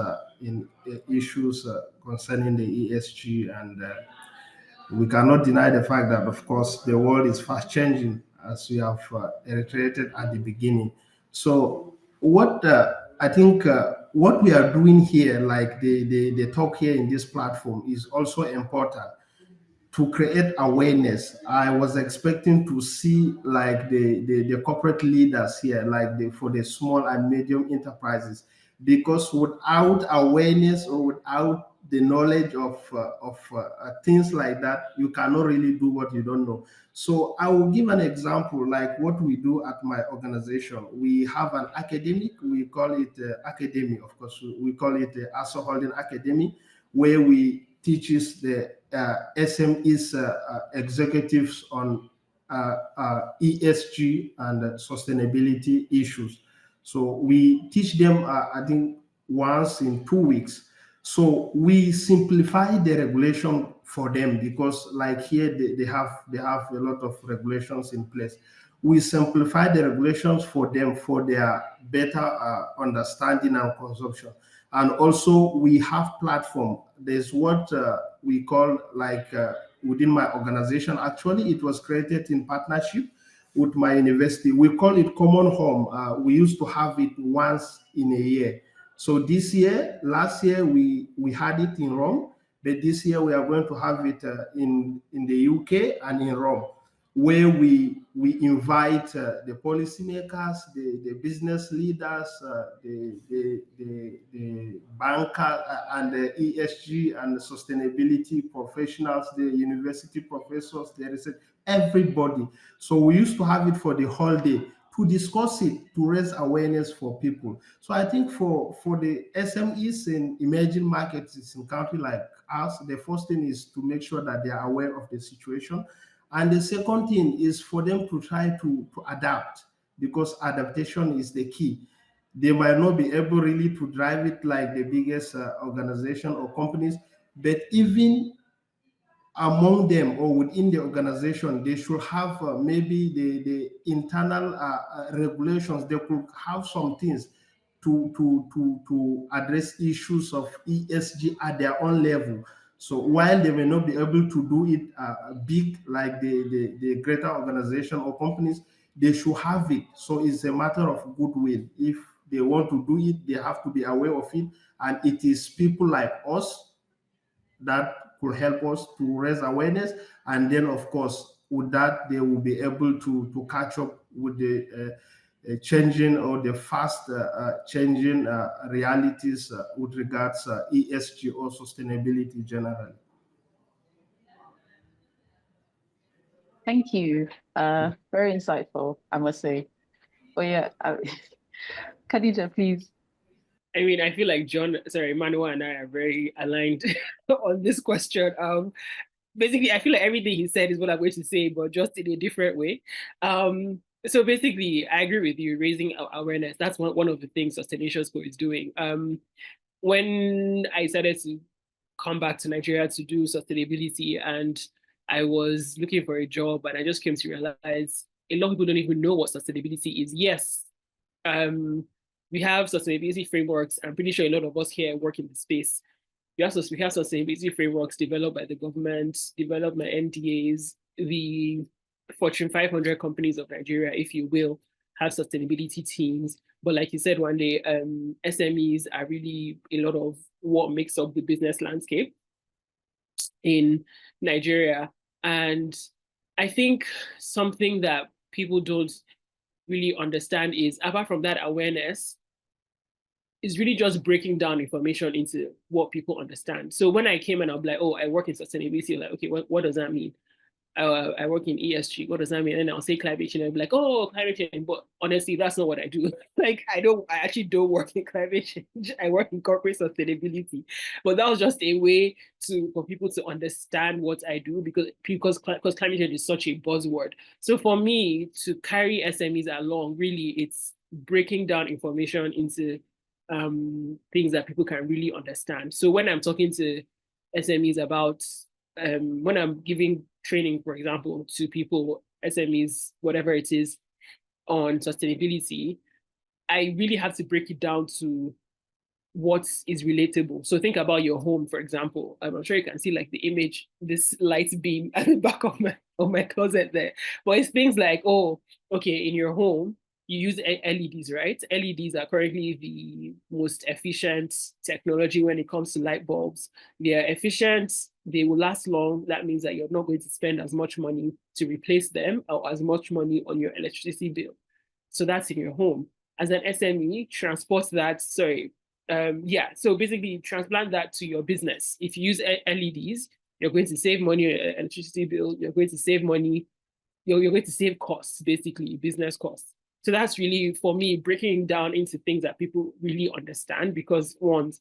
in issues concerning the ESG, and we cannot deny the fact that, of course, the world is fast changing, as we have reiterated at the beginning. So, what I think what we are doing here, like the talk here in this platform, is also important to create awareness. I was expecting to see like the corporate leaders here, like for the small and medium enterprises, because without awareness or without the knowledge of things like that, you cannot really do what you don't know. So I will give an example, like what we do at my organization. We have an academic, we call it academy, of course, we call it the ASO Holding Academy, where we teaches the SMEs executives on ESG and sustainability issues. So we teach them, I think, once in 2 weeks. So we simplify the regulation for them, because like here they have a lot of regulations in place. We simplify the regulations for them for their better understanding and consumption. And also we have platform. There's what we call like within my organization. Actually, it was created in partnership with my university. We call it Common Home. We used to have it once in a year. So last year we had it in Rome, but this year we are going to have it in the UK and in Rome, where we invite the policymakers, the business leaders, the banker, and the ESG and the sustainability professionals, the university professors, the research, everybody. So we used to have it for the whole day to discuss it, to raise awareness for people. So I think for the SMEs in emerging markets in countries like us, the first thing is to make sure that they are aware of the situation. And the second thing is for them to try to adapt, because adaptation is the key. They might not be able really to drive it like the biggest organization or companies, but even among them or within the organization, they should have maybe the internal regulations. They could have some things to address issues of ESG at their own level. So while they may not be able to do it big like the greater organization or companies, they should have it. So it's a matter of goodwill. If they want to do it, they have to be aware of it. And it is people like us that could help us to raise awareness. And then, of course, with that, they will be able to catch up with the changing or the fast changing realities with regards ESG or sustainability generally. Thank you. Very insightful, I must say. Oh yeah, Khadija, please. I mean, I feel like Manuel and I are very aligned on this question. Basically, I feel like everything he said is what I'm going to say, but just in a different way. So basically, I agree with you, raising awareness. That's one of the things Sustaination School is doing. When I started to come back to Nigeria to do sustainability, and I was looking for a job, and I just came to realize a lot of people don't even know what sustainability is. Yes, we have sustainability frameworks. I'm pretty sure a lot of us here work in the space. We have sustainability frameworks developed by the government, developed by NDAs. The Fortune 500 companies of Nigeria, if you will, have sustainability teams. But like you said, one day, SMEs are really a lot of what makes up the business landscape in Nigeria. And I think something that people don't really understand is, apart from that awareness, is really just breaking down information into what people understand. So when I came and I'm like, oh, I work in sustainability, like, okay, what does that mean? I work in ESG. What does that mean? And I'll say climate change. I'll be like, oh, climate change. But honestly, that's not what I do. Like, I actually don't work in climate change. I work in corporate sustainability. But that was just a way for people to understand what I do, because climate change is such a buzzword. So for me to carry SMEs along, really, it's breaking down information into things that people can really understand. So when I'm talking to SMEs about, when I'm giving training, for example, to people, SMEs, whatever it is, on sustainability, I really have to break it down to what is relatable. So think about your home, for example. I'm sure you can see like the image, this light beam at the back of my closet there. But it's things like, oh, okay, in your home, you use LEDs, right? LEDs are currently the most efficient technology when it comes to light bulbs. They are efficient, they will last long. That means that you're not going to spend as much money to replace them, or as much money on your electricity bill. So that's in your home. As an SME, transport that, so basically transplant that to your business. If you use LEDs, you're going to save money on your electricity bill, you're going to save money, you're going to save costs, basically, business costs. So that's really, for me, breaking down into things that people really understand, because one,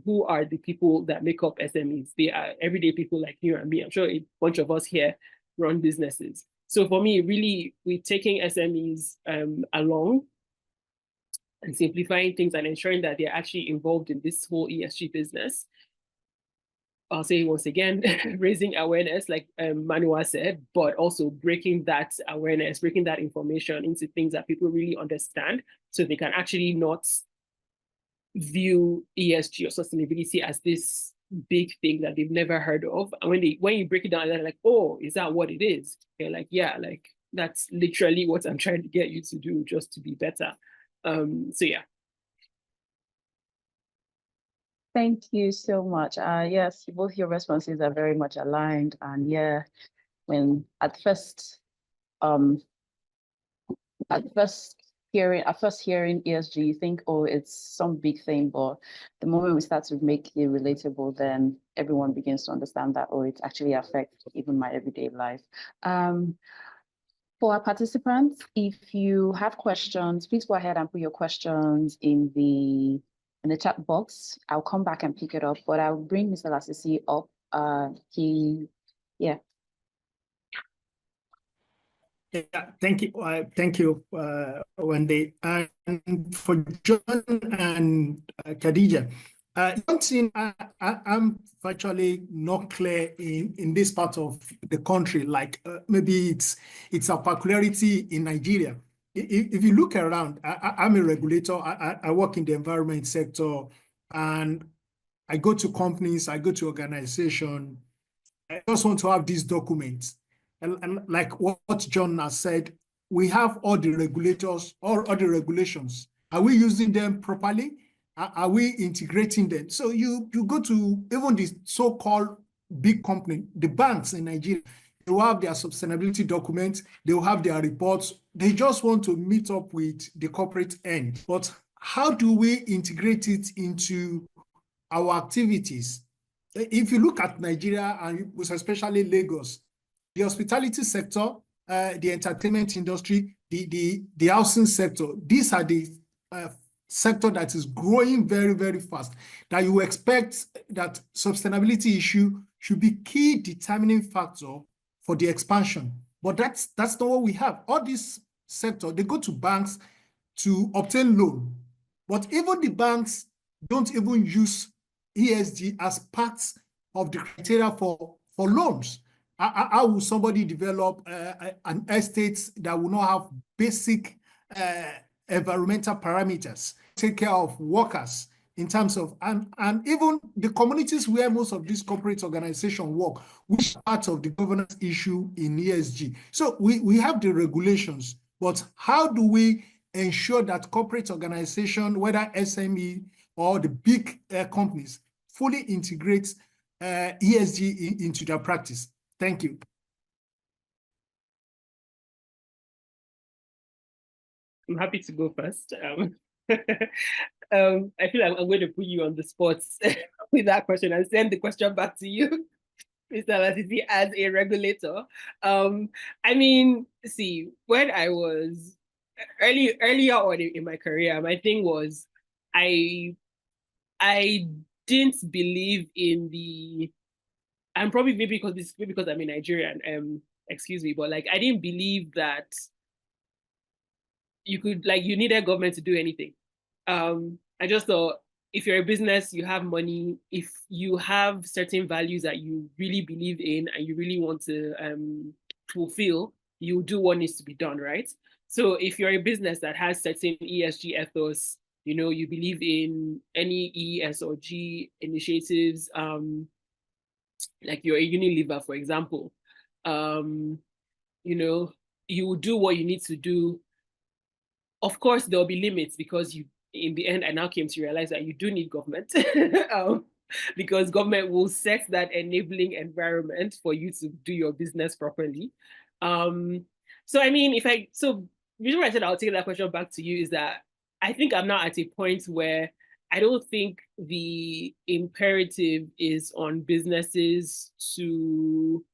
who are the people that make up SMEs? They are everyday people like you and me. I'm sure a bunch of us here run businesses. So for me, really, we're taking SMEs along and simplifying things and ensuring that they're actually involved in this whole ESG business. I'll say once again, raising awareness, like Manuel said, but also breaking that awareness, breaking that information into things that people really understand, so they can actually not view ESG or sustainability as this big thing that they've never heard of. And when you break it down, they're like, oh, is that what it is? They're like, yeah, like that's literally what I'm trying to get you to do, just to be better. So yeah. Thank you so much. Yes, both your responses are very much aligned. And yeah, when at first hearing ESG, you think, oh, it's some big thing, but the moment we start to make it relatable, then everyone begins to understand that, oh, it actually affects even my everyday life. For our participants, if you have questions, please go ahead and put your questions in the chat box. I'll come back and pick it up, but I'll bring Mr. Lasisi up. Yeah, thank you, Wendy, and for John and Khadija. One thing I'm virtually not clear in this part of the country, like maybe it's a peculiarity in Nigeria. If you look around, I'm a regulator. I work in the environment sector, and I go to companies, I go to organizations. I just want to have these documents. And like what John has said, we have all the regulators, all the regulations. Are we using them properly? Are we integrating them? So you go to even the so-called big company, the banks in Nigeria, they will have their sustainability documents, they will have their reports. They just want to meet up with the corporate end. But how do we integrate it into our activities? If you look at Nigeria, and especially Lagos, the hospitality sector, the entertainment industry, the housing sector, these are the sector that is growing very, very fast, that you expect that sustainability issue should be key determining factor for the expansion. But that's not what we have. All these sector, they go to banks to obtain loan. But even the banks don't even use ESG as part of the criteria for loans. How will somebody develop an estate that will not have basic environmental parameters, take care of workers in terms of, and even the communities where most of these corporate organizations work, which is part of the governance issue in ESG. So we have the regulations, but how do we ensure that corporate organization, whether SME or the big companies, fully integrate ESG into their practice? Thank you. I'm happy to go first. I feel like I'm going to put you on the spot with that question and send the question back to you, Mr. Lasisi, as a regulator. I mean, see, when I was earlier on in my career, my thing was I didn't believe in the, and probably maybe because I'm a Nigerian, excuse me, but like I didn't believe that you could, like, you needed government to do anything. I just thought if you're a business, you have money, if you have certain values that you really believe in and you really want to fulfill, you do what needs to be done, right? So if you're a business that has certain ESG ethos, you know, you believe in any E, S, or G initiatives, like you're a Unilever, for example, you know, you will do what you need to do. Of course, there'll be limits because you, in the end, I now came to realize that you do need government because government will set that enabling environment for you to do your business properly. So, I mean, the reason why I said I'll take that question back to you is that I think I'm now at a point where I don't think the imperative is on businesses to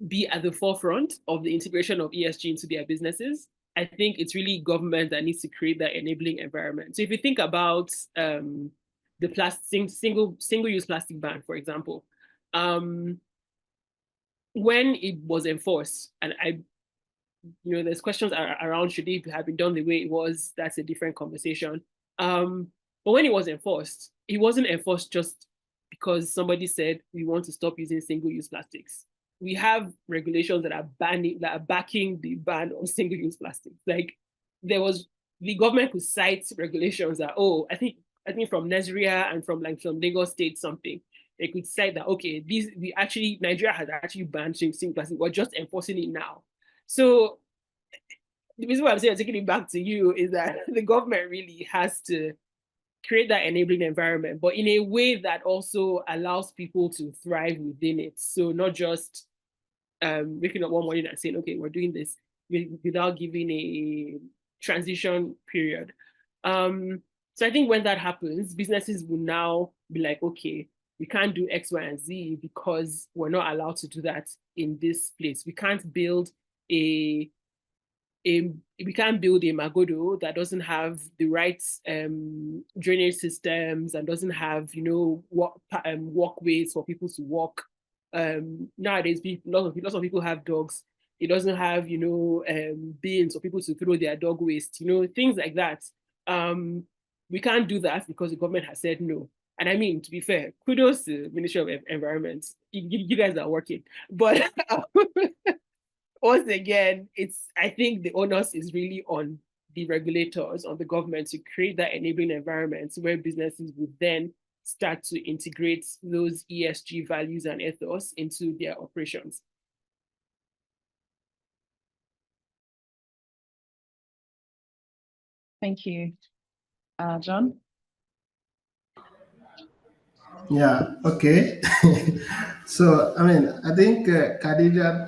be at the forefront of the integration of ESG into their businesses. I think it's really government that needs to create that enabling environment. So if you think about the plastic single-use plastic ban, for example, when it was enforced, and there's questions around should it have been done the way it was. That's a different conversation. But when it was enforced, it wasn't enforced just because somebody said we want to stop using single-use plastics. We have regulations that are backing the ban on single-use plastics. Like the government could cite regulations that, I think from Nigeria and from Lagos State something, they could cite that, okay, Nigeria has actually banned single-use plastic. We're just enforcing it now. So the reason why I'm saying I'm taking it back to you is that the government really has to create that enabling environment, but in a way that also allows people to thrive within it. So not just waking up one morning and saying, okay, we're doing this without giving a transition period. So I think when that happens, businesses will now be like, okay, we can't do X, Y, and Z because we're not allowed to do that in this place. We can't build a Magodo that doesn't have the right drainage systems and doesn't have, walkways for people to walk. Nowadays, lots of people have dogs. It doesn't have, bins for people to throw their dog waste, things like that. We can't do that because the government has said no. And I mean, to be fair, kudos to Ministry of Environment. You guys are working. But once again, I think the onus is really on the regulators, on the government to create that enabling environment where businesses would then start to integrate those ESG values and ethos into their operations. Thank you. John? Yeah, okay. So, I mean, I think Khadija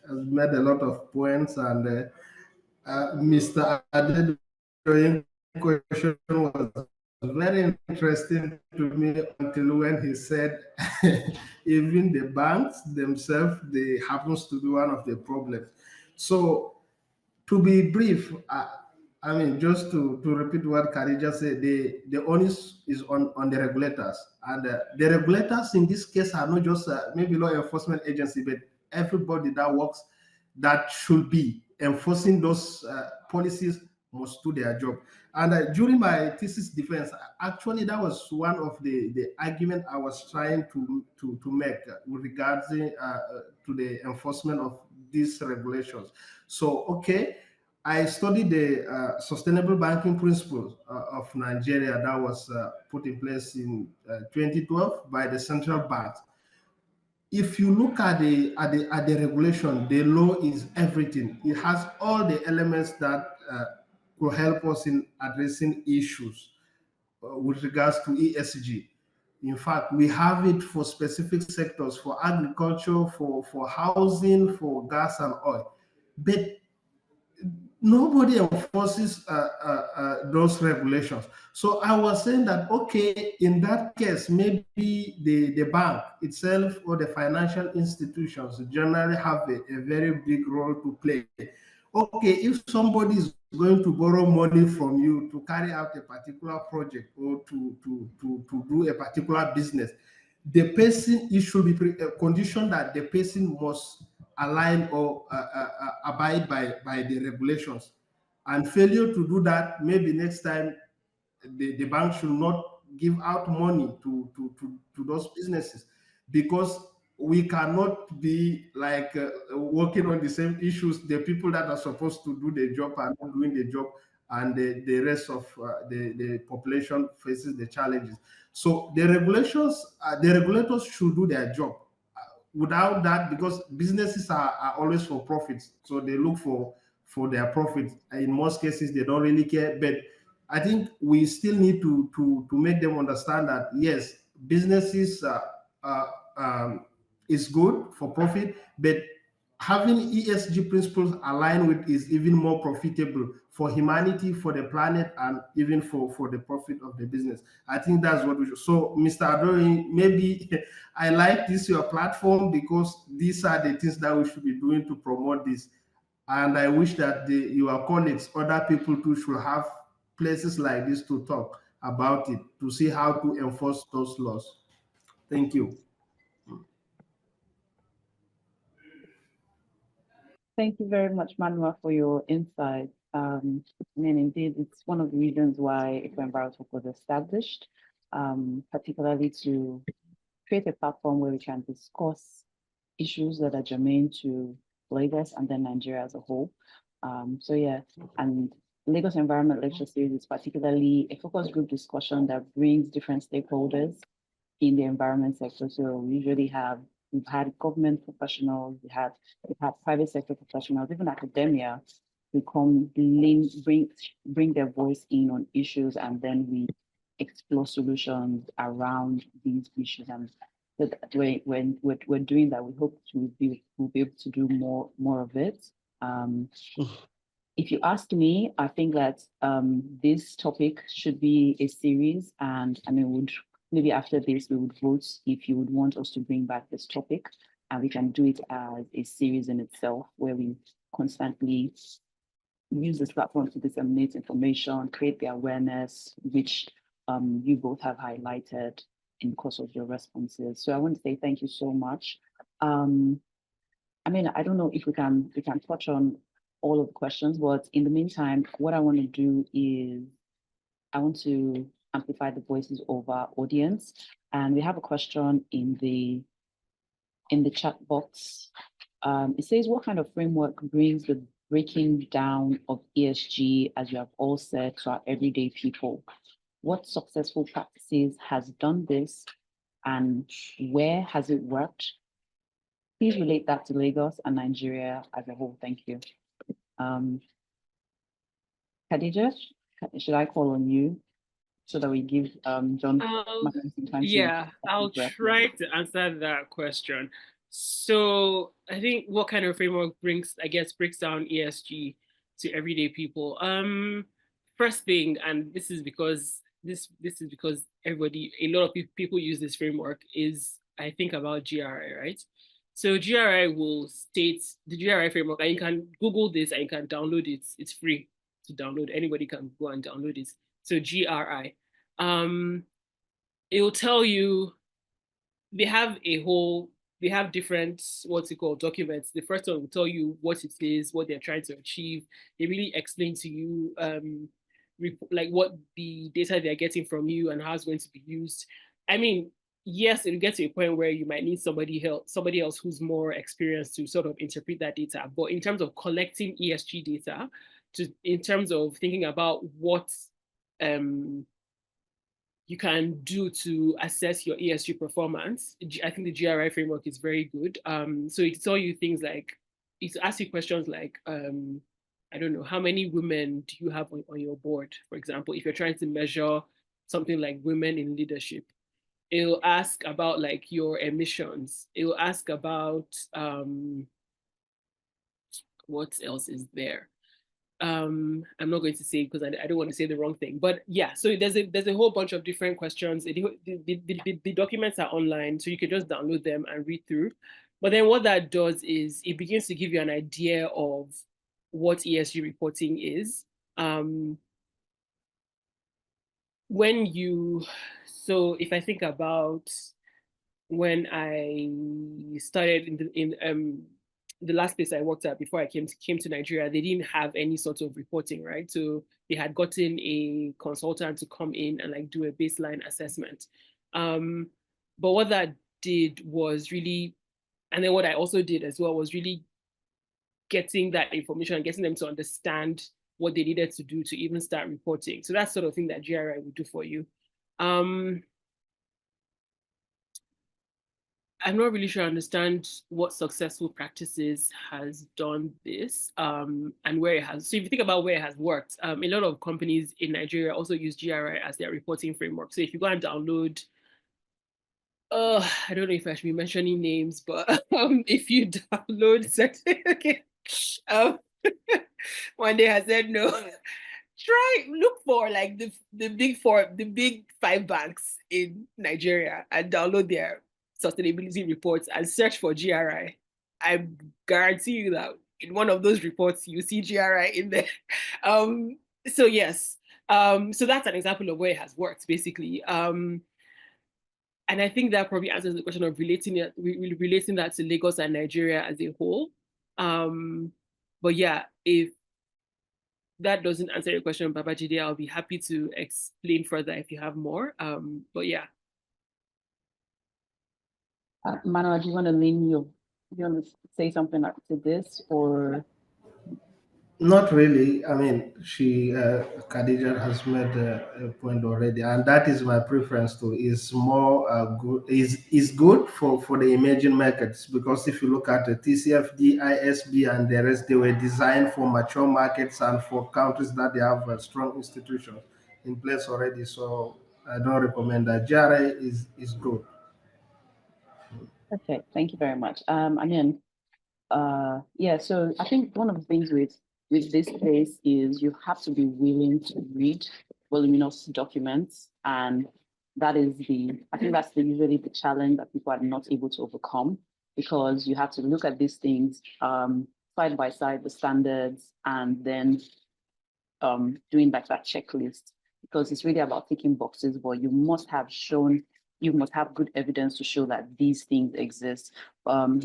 has made a lot of points, and Mr. Adedoyin question was very interesting to me until when he said even the banks themselves, they happens to be one of the problems. So to be brief, I mean, just to repeat what Khadija said, the onus is on the regulators. And the regulators in this case are not just maybe law enforcement agency, but everybody that works, that should be enforcing those policies must do their job. And during my thesis defense, actually, that was one of the argument I was trying to make with regards to the enforcement of these regulations. So, okay, I studied the sustainable banking principles of Nigeria that was put in place in 2012 by the central bank. If you look at the regulation, the law is everything. It has all the elements that will help us in addressing issues with regards to ESG. In fact, we have it for specific sectors, for agriculture, for housing, for gas and oil. But nobody enforces those regulations. So I was saying that, okay, in that case, maybe the bank itself or the financial institutions generally have a very big role to play. Okay, if somebody is going to borrow money from you to carry out a particular project or to do a particular business, the person, it should be a condition that the person must align or abide by the regulations. And failure to do that, maybe next time the bank should not give out money to those businesses, because we cannot be like working on the same issues. The people that are supposed to do the job are not doing the job, and the rest of the population faces the challenges. So the regulators should do their job. Without that, because businesses are always for profits, so they look for their profits. In most cases, they don't really care. But I think we still need to make them understand that yes, businesses is good for profit, but having ESG principles aligned with is even more profitable for humanity, for the planet, and even for the profit of the business. I think that's what we should. So, Mr. Adoyin, maybe I like this your platform because these are the things that we should be doing to promote this. And I wish that your colleagues, other people too, should have places like this to talk about it, to see how to enforce those laws. Thank you. Thank you very much, Manuel, for your insight. I mean, indeed, it's one of the reasons why EcoEnviroTalk was established, particularly to create a platform where we can discuss issues that are germane to Lagos and then Nigeria as a whole. So yeah, and Lagos Environment Lecture Series is particularly a focus group discussion that brings different stakeholders in the environment sector. So we usually we've had government professionals, we've had private sector professionals, even academia, who come bring their voice in on issues, and then we explore solutions around these issues. And so when we're doing that, we hope we'll be able to do more of it. If you ask me, I think that this topic should be a series, and I mean, maybe after this, we would vote if you would want us to bring back this topic, and we can do it as a series in itself, where we constantly use this platform to disseminate information, create the awareness, which you both have highlighted in the course of your responses. So I want to say thank you so much. I mean, I don't know if we can touch on all of the questions, but in the meantime, what I want to do is I want to amplify the voices of our audience. And we have a question in the chat box. It says, what kind of framework brings the breaking down of ESG, as you have all said, to our everyday people? What successful practices has done this, and where has it worked? Please relate that to Lagos and Nigeria as a whole. Thank you. Khadija, should I call on you so that we give John some time? Yeah, I'll try to answer that question. So I think what kind of framework breaks down ESG to everyday people. First thing, and this is because a lot of people use this framework, is I think about GRI, right? So GRI will state the GRI framework, and you can Google this and you can download it. It's free to download. Anybody can go and download it. So GRI. It will tell you they have a whole they have different, what's it called, documents. The first one will tell you what it is, what they're trying to achieve. They really explain to you like what the data they're getting from you and how it's going to be used. I mean, yes, it'll get to a point where you might need somebody else who's more experienced to sort of interpret that data. But in terms of collecting ESG data, in terms of thinking about what you can do to assess your ESG performance, I think the GRI framework is very good. So it tells you things like, it asks you questions like, I don't know, how many women do you have on your board, for example, if you're trying to measure something like women in leadership. It'll ask about like your emissions. It'll ask about, what else is there? I'm not going to say because I don't want to say the wrong thing, but yeah, so there's a whole bunch of different questions. The documents are online, so you can just download them and read through. But then what that does is it begins to give you an idea of what ESG reporting is. So if I think about when I started in the last place I worked at before I came to Nigeria, they didn't have any sort of reporting, right? So they had gotten a consultant to come in and like do a baseline assessment. But what that did was really, and then what I also did as well was really getting that information and getting them to understand what they needed to do to even start reporting. So that's sort of thing that GRI would do for you. I'm not really sure I understand what successful practices has done this and where it has. So if you think about where it has worked, a lot of companies in Nigeria also use GRI as their reporting framework. So if you go and download, I don't know if I should be mentioning names, but if you download certain, okay, one day I said no. Look for like the big 5 banks in Nigeria and download their sustainability reports and search for GRI. I guarantee you that in one of those reports you see GRI in there. So yes, so that's an example of where it has worked basically. And I think that probably answers the question of relating that to Lagos and Nigeria as a whole. But yeah, if that doesn't answer your question, Babajide, I'll be happy to explain further if you have more. But yeah. Manuel, do you want to say something to this or? Not really. I mean, Khadija has made a point already, and that is my preference too. Is more good is good for the emerging markets, because if you look at the TCFD, ISB, and the rest, they were designed for mature markets and for countries that they have strong institutions in place already. So I don't recommend that. GRI is good. Okay, thank you very much. Yeah, so I think one of the things with this case is you have to be willing to read voluminous documents, and I think that's usually the challenge that people are not able to overcome, because you have to look at these things side by side, the standards, and then doing like that checklist, because it's really about ticking boxes, but you must have good evidence to show that these things exist.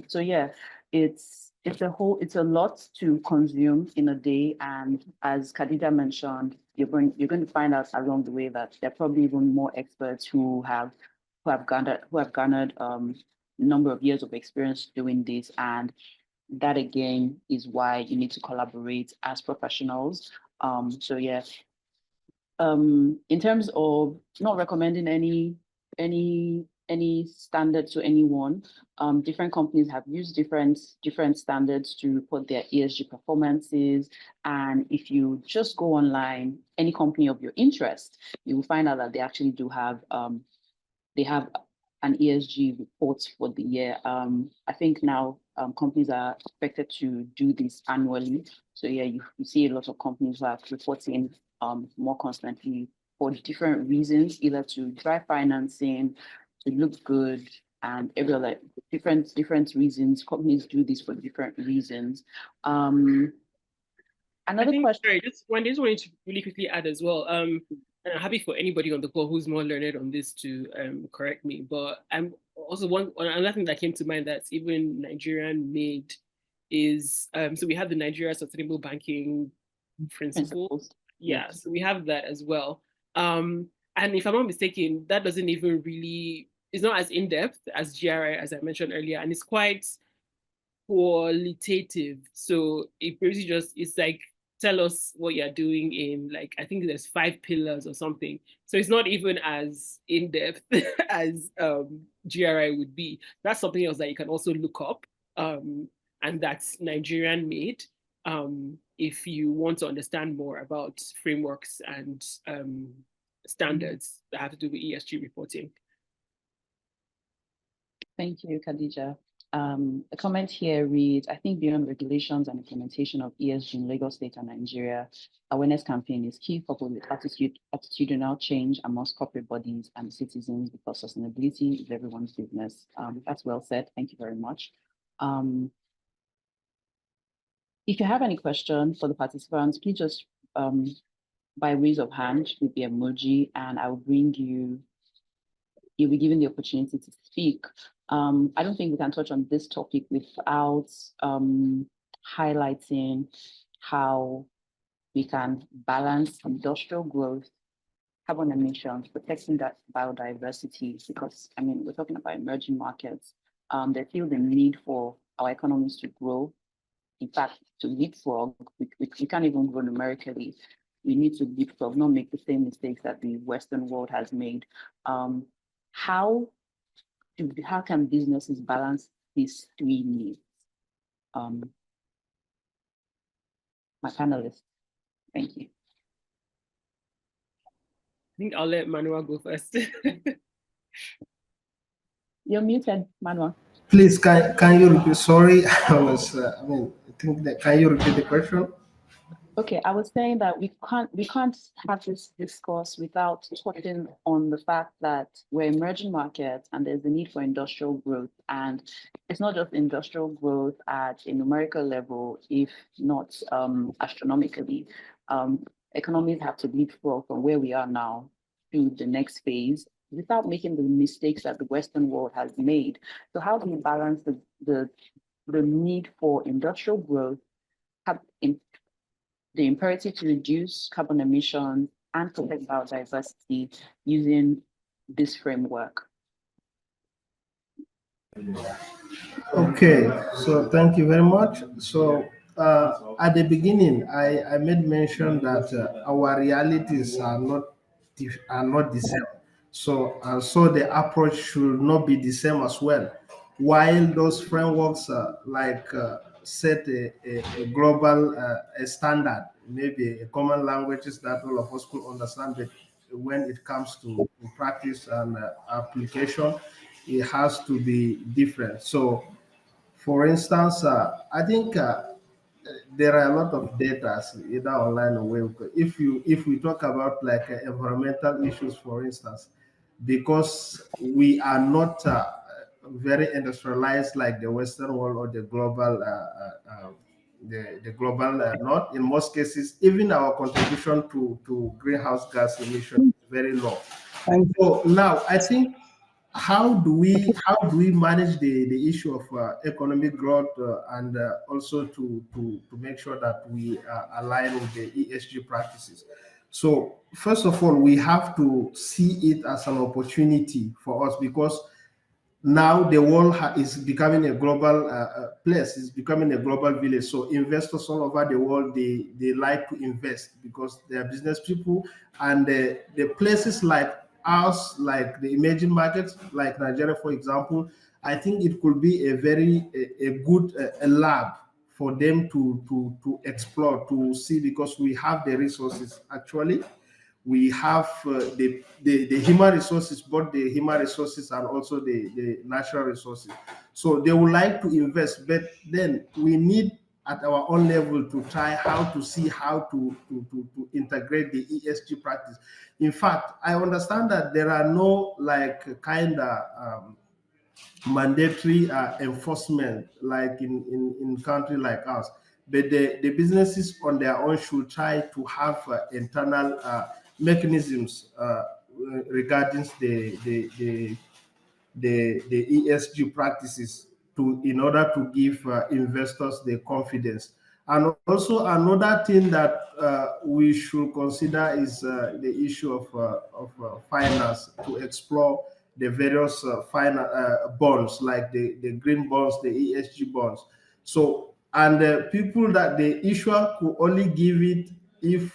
So yeah, it's a lot to consume in a day, and as Khadija mentioned, you're going to find out along the way that there are probably even more experts who have garnered number of years of experience doing this, and that again is why you need to collaborate as professionals. So yeah, in terms of not recommending any standard to anyone, different companies have used different standards to report their ESG performances. And if you just go online, any company of your interest, you will find out that they actually do have an ESG report for the year. I think now companies are expected to do this annually. So yeah, you see a lot of companies who are reporting more constantly for different reasons, either to drive financing, to look good, and every other different reasons. Companies do this for different reasons. Another question. Sorry, just wanted to really quickly add as well. And I'm happy for anybody on the call who's more learned on this to correct me, but I'm also another thing that came to mind that's even Nigerian made is so we have the Nigeria Sustainable Banking Principles. Yeah, so we have that as well. And if I'm not mistaken, that doesn't even really, it's not as in-depth as GRI, as I mentioned earlier, and it's quite qualitative. So it basically just, it's like, tell us what you're doing in, like, I think there's 5 pillars or something. So it's not even as in-depth as GRI would be. That's something else that you can also look up, and that's Nigerian made, if you want to understand more about frameworks and standards that have to do with ESG reporting. Thank you, Khadija. A comment here reads, I think beyond regulations and implementation of ESG in Lagos State and Nigeria, awareness campaign is key, coupled with attitudinal change amongst corporate bodies and citizens, because sustainability is everyone's business. That's well said. Thank you very much. If you have any questions for the participants, please just by raise of hand with the emoji, and I will bring you. You'll be given the opportunity to speak. I don't think we can touch on this topic without highlighting how we can balance industrial growth, carbon emissions, protecting that biodiversity, because, I mean, we're talking about emerging markets. They feel the need for our economies to grow. In fact, to leapfrog, we can't even grow numerically. We need to leapfrog, not make the same mistakes that the Western world has made. How can businesses balance these 3 needs? My panelists, thank you. I think I'll let Manuel go first. You're muted, Manuel. Please, can you repeat? Sorry, I think that, can you repeat the question? Okay, I was saying that we can't have this discourse without touching on the fact that we're emerging markets and there's a need for industrial growth. And it's not just industrial growth at a numerical level, if not astronomically. Economies have to leapfrog from where we are now to the next phase without making the mistakes that the Western world has made. So how do we balance the need for industrial growth, the imperative to reduce carbon emissions and protect biodiversity using this framework? Okay, so thank you very much. So at the beginning, I made mention that our realities are not the same. So the approach should not be the same as well. While those frameworks set a global a standard, maybe a common languages that all of us could understand, but when it comes to practice and application, it has to be different. So, for instance, I think there are a lot of data either online or web. If we talk about like environmental issues, for instance, because we are not very industrialized like the Western world or the global the global north. In most cases, even our contribution to greenhouse gas emissions is very low. And so now I think, how do we manage the issue of economic growth and also to make sure that we align with the ESG practices? So first of all, we have to see it as an opportunity for us, because now the world is becoming a global place, it's becoming a global village. So investors all over the world, they like to invest because they are business people, and the places like us, like the emerging markets, like Nigeria, for example, I think it could be a very good lab for them to explore, to see, because we have the resources. Actually, we have the human resources, both the human resources and also the natural resources. So they would like to invest, but then we need at our own level to try how to see how to integrate the ESG practice. In fact, I understand that there are no like kind of mandatory enforcement like in country like us, but the businesses on their own should try to have internal mechanisms regarding the the ESG practices in order to give investors the confidence. And also another thing that we should consider is the issue of finance, to explore the various bonds, like the green bonds, the ESG bonds. So, and the people that the issuer could only give it if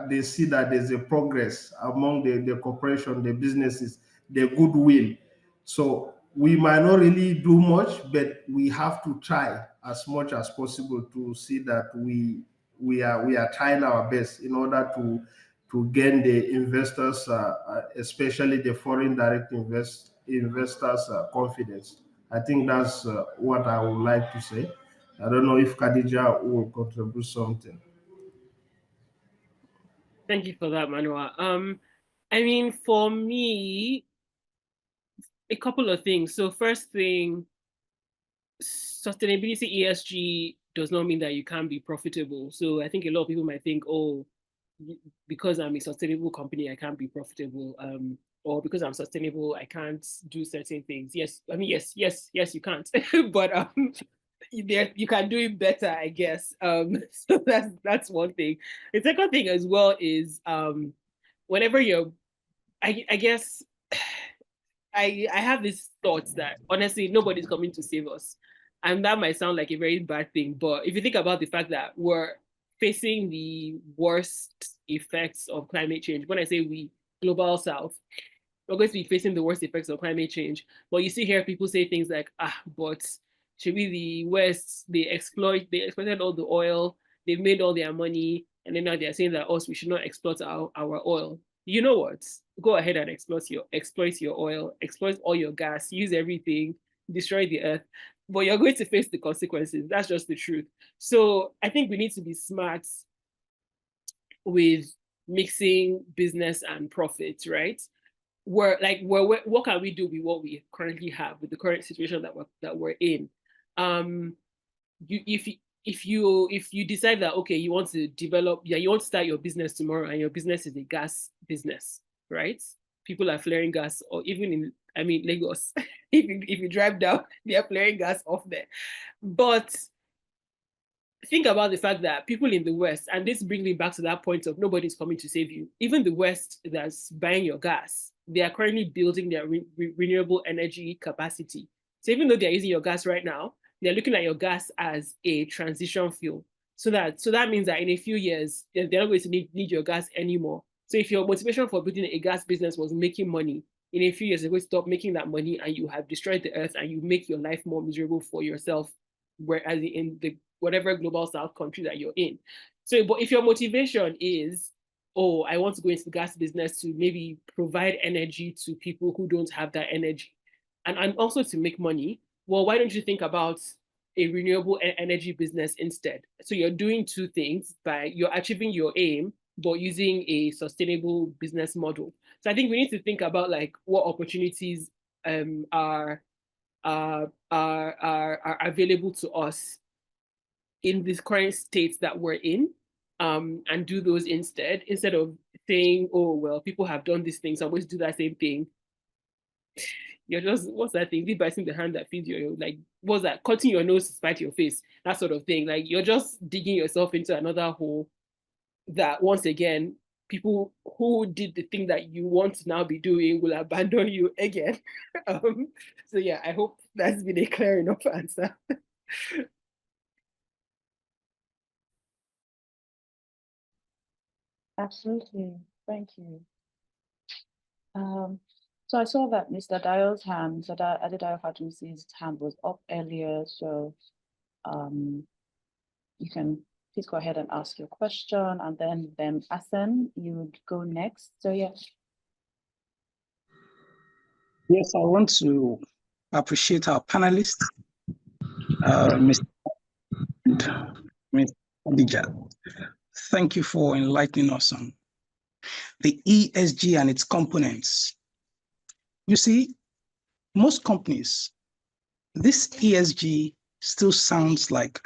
they see that there's a progress among the corporation, the businesses, the goodwill. So we might not really do much, but we have to try as much as possible to see that we are trying our best in order to gain the investors, especially the foreign direct investors' confidence. I think that's what I would like to say. I don't know if Khadija will contribute something. Thank you for that, Manuel. I mean, for me, a couple of things. So first thing, sustainability ESG does not mean that you can't be profitable. So I think a lot of people might think, oh, because I'm a sustainable company, I can't be profitable. Or because I'm sustainable, I can't do certain things. Yes, I mean, yes, you can't. But you can do it better, I guess. So that's one thing. The second thing as well is whenever I guess I have this thought that honestly nobody's coming to save us. And that might sound like a very bad thing, but if you think about the fact that we're facing the worst effects of climate change, when I say we, global south, we're going to be facing the worst effects of climate change. But you see here people say things like, but should be the West, they exploited all the oil, they've made all their money, and then now they're saying that us, we should not exploit our oil. You know what? Go ahead and exploit your oil, exploit all your gas, use everything, destroy the earth, but you're going to face the consequences. That's just the truth. So I think we need to be smart with mixing business and profit, right? What can we do with what we currently have, with the current situation that we're in? If you decide that, okay, you want to start your business tomorrow, and your business is a gas business, right? People are flaring gas, or even in Lagos, if you drive down, they are flaring gas off there. But think about the fact that people in the West, and this brings me back to that point of nobody's coming to save you. Even the West that's buying your gas, they are currently building their renewable energy capacity. So even though they're using your gas right now, they're looking at your gas as a transition fuel. So that means that in a few years, they're not going to need your gas anymore. So if your motivation for building a gas business was making money, in a few years, they're going to stop making that money, and you have destroyed the earth, and you make your life more miserable for yourself, whereas in the whatever global south country that you're in. So, but if your motivation is, oh, I want to go into the gas business to maybe provide energy to people who don't have that energy, and also to make money, well, why don't you think about a renewable energy business instead? So you're doing two things, you're achieving your aim, but using a sustainable business model. So I think we need to think about like what opportunities are available to us in this current state that we're in, and do those instead of saying, oh, well, people have done these things, so always do that same thing. You're just, what's that thing? Biting the hand that feeds you. Like, what's that? Cutting your nose to spite your face, that sort of thing. Like, you're just digging yourself into another hole that, once again, people who did the thing that you want to now be doing will abandon you again. So yeah, I hope that's been a clear enough answer. Absolutely. Thank you. So I saw that Mr. Dio's hand, so that Adedayo Fatumisi's hand was up earlier. So you can please go ahead and ask your question, and then Asen, you would go next. So yeah. Yes, I want to appreciate our panelists, Mr. Khadija. Thank you for enlightening us on the ESG and its components. You see, most companies, this ESG still sounds like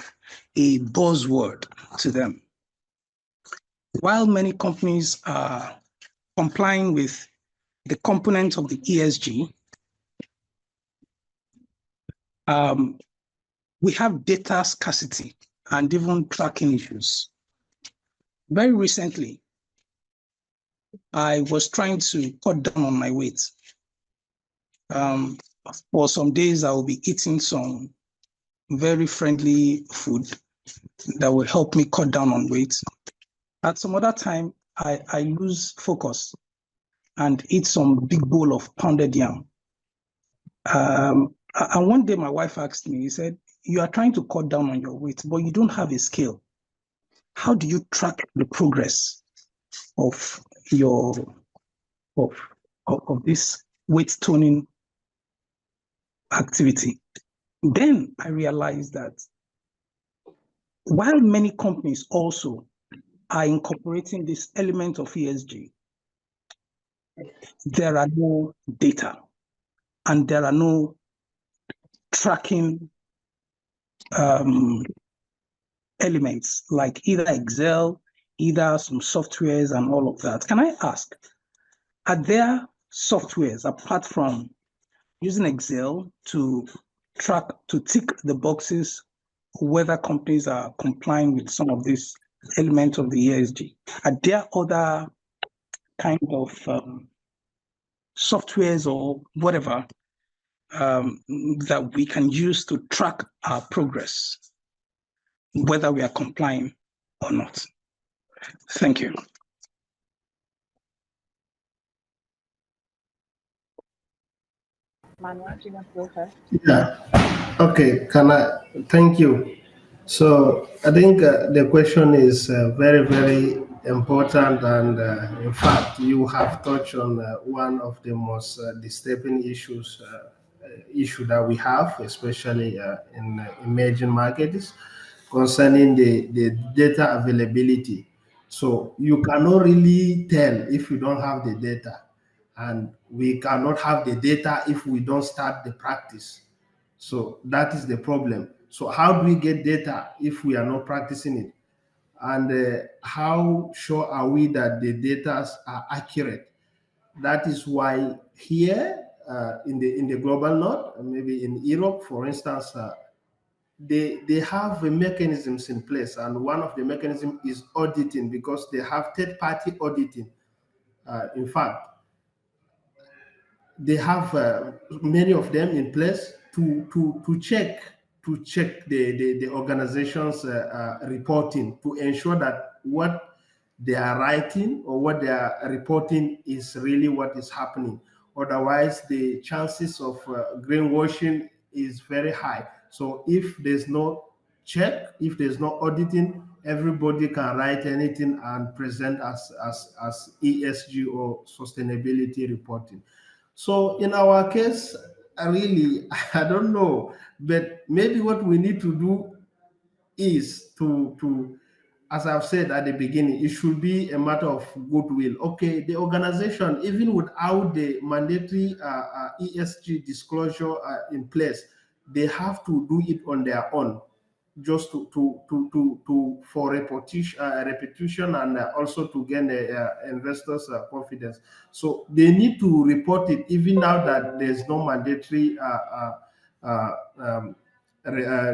a buzzword to them. While many companies are complying with the components of the ESG, we have data scarcity and even tracking issues. Very recently, I was trying to cut down on my weight. For some days, I will be eating some very friendly food that will help me cut down on weight. At some other time, I lose focus and eat some big bowl of pounded yam. And one day my wife asked me, he said, you are trying to cut down on your weight, but you don't have a scale. How do you track the progress of your of this weight toning activity? Then I realized that while many companies also are incorporating this element of ESG, there are no data and there are no tracking elements like either Excel, either some softwares and all of that. Can I ask, are there softwares apart from using Excel to track, to tick the boxes whether companies are complying with some of these elements of the ESG? Are there other kind of softwares or whatever that we can use to track our progress, whether we are complying or not? Thank you. Manuel, do you want to go first? Yeah. Okay. Thank you. So I think the question is very, very important, and in fact, you have touched on one of the most disturbing issue that we have, especially in emerging markets, concerning the data availability. So you cannot really tell if you don't have the data, and we cannot have the data if we don't start the practice. So that is the problem. So how do we get data if we are not practicing it? And how sure are we that the data are accurate? That is why here in the global north, maybe in Europe, for instance, they have mechanisms in place, and one of the mechanisms is auditing, because they have third-party auditing. In fact, they have many of them in place to check the organization's reporting, to ensure that what they are writing or what they are reporting is really what is happening. Otherwise, the chances of greenwashing is very high. So if there's no check, if there's no auditing, everybody can write anything and present as ESG or sustainability reporting. So in our case, I don't know, but maybe what we need to do is to, as I've said at the beginning, it should be a matter of goodwill. Okay, the organization, even without the mandatory ESG disclosure in place, they have to do it on their own, just for repetition and also to gain investors' confidence. So they need to report it, even now that there's no mandatory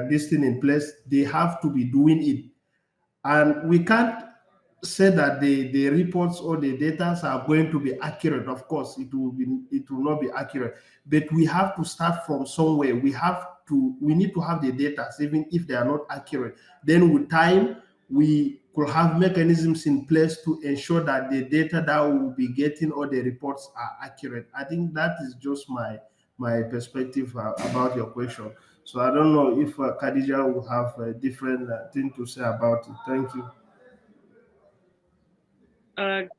this thing in place. They have to be doing it, and we can't say that the reports or the data are going to be accurate. Of course, it will not be accurate, but we have to start from somewhere. We need to have the data, even if they are not accurate. Then with time, we could have mechanisms in place to ensure that the data that we will be getting or the reports are accurate. I think that is just my perspective about your question. So I don't know if Khadija will have a different thing to say about it. Thank you.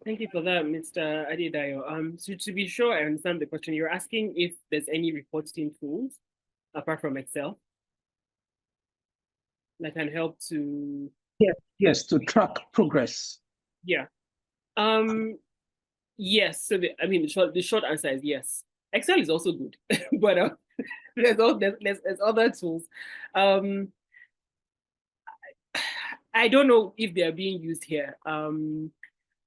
Thank you for that, Mr. Adedayo. So to be sure I understand the question, you're asking if there's any reporting tools apart from Excel that can help to... Yes, to track progress. Yeah. Yes. So the short answer is yes. Excel is also good, but there's other tools. I don't know if they are being used here.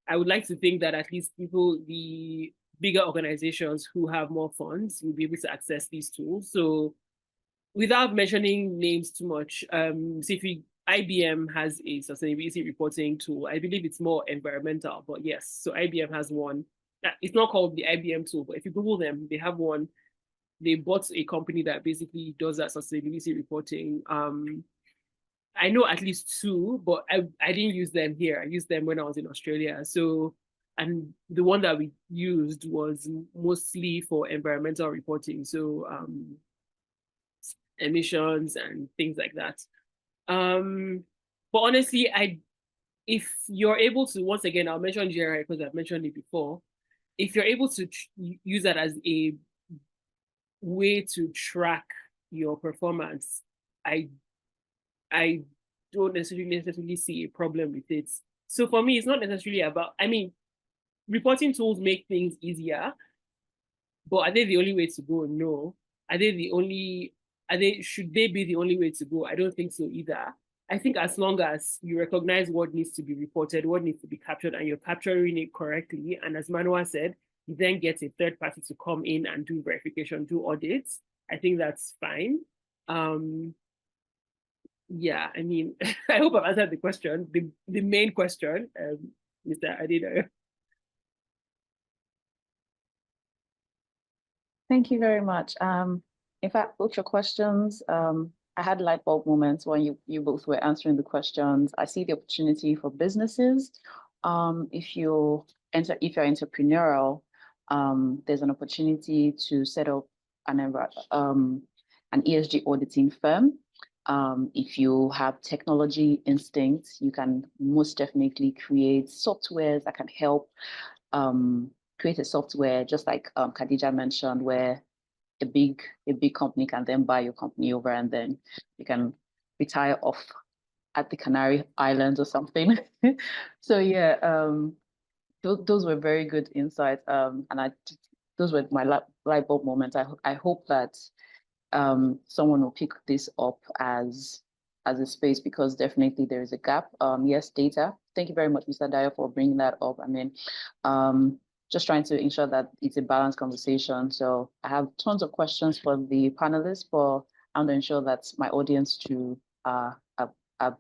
I would like to think that at least the bigger organizations who have more funds will be able to access these tools. So without mentioning names too much, IBM has a sustainability reporting tool. I believe it's more environmental, but yes, so IBM has one. It's not called the IBM tool, but if you Google them, they have one. They bought a company that basically does that sustainability reporting. I know at least two, but I didn't use them here. I used them when I was in Australia. So, and the one that we used was mostly for environmental reporting. So emissions and things like that. But honestly, if you're able to, once again, I'll mention GRI because I've mentioned it before. If you're able to use that as a way to track your performance, I don't necessarily see a problem with it. So for me, it's not necessarily about, I mean, reporting tools make things easier, but are they the only way to go? No. Should they be the only way to go? I don't think so either. I think as long as you recognize what needs to be reported, what needs to be captured, and you're capturing it correctly, and as Manuel said, you then get a third party to come in and do verification, do audits, I think that's fine. Yeah, I mean, I hope I've answered the question, the main question, Mr. Adedayo. Thank you very much. In fact, both your questions, I had light bulb moments when you both were answering the questions. I see the opportunity for businesses. If you're entrepreneurial, there's an opportunity to set up an ESG auditing firm. If you have technology instincts, you can most definitely create softwares that can help create a software, just like Khadija mentioned, where a big company can then buy your company over, and then you can retire off at the Canary Islands or something. So yeah, those were very good insights, and those were my light bulb moments. I hope that someone will pick this up as a space, because definitely there is a gap. Yes, data. Thank you very much, Mr. Dyer, for bringing that up. I mean, just trying to ensure that it's a balanced conversation. So I have tons of questions for the panelists, but I want to ensure that my audience too are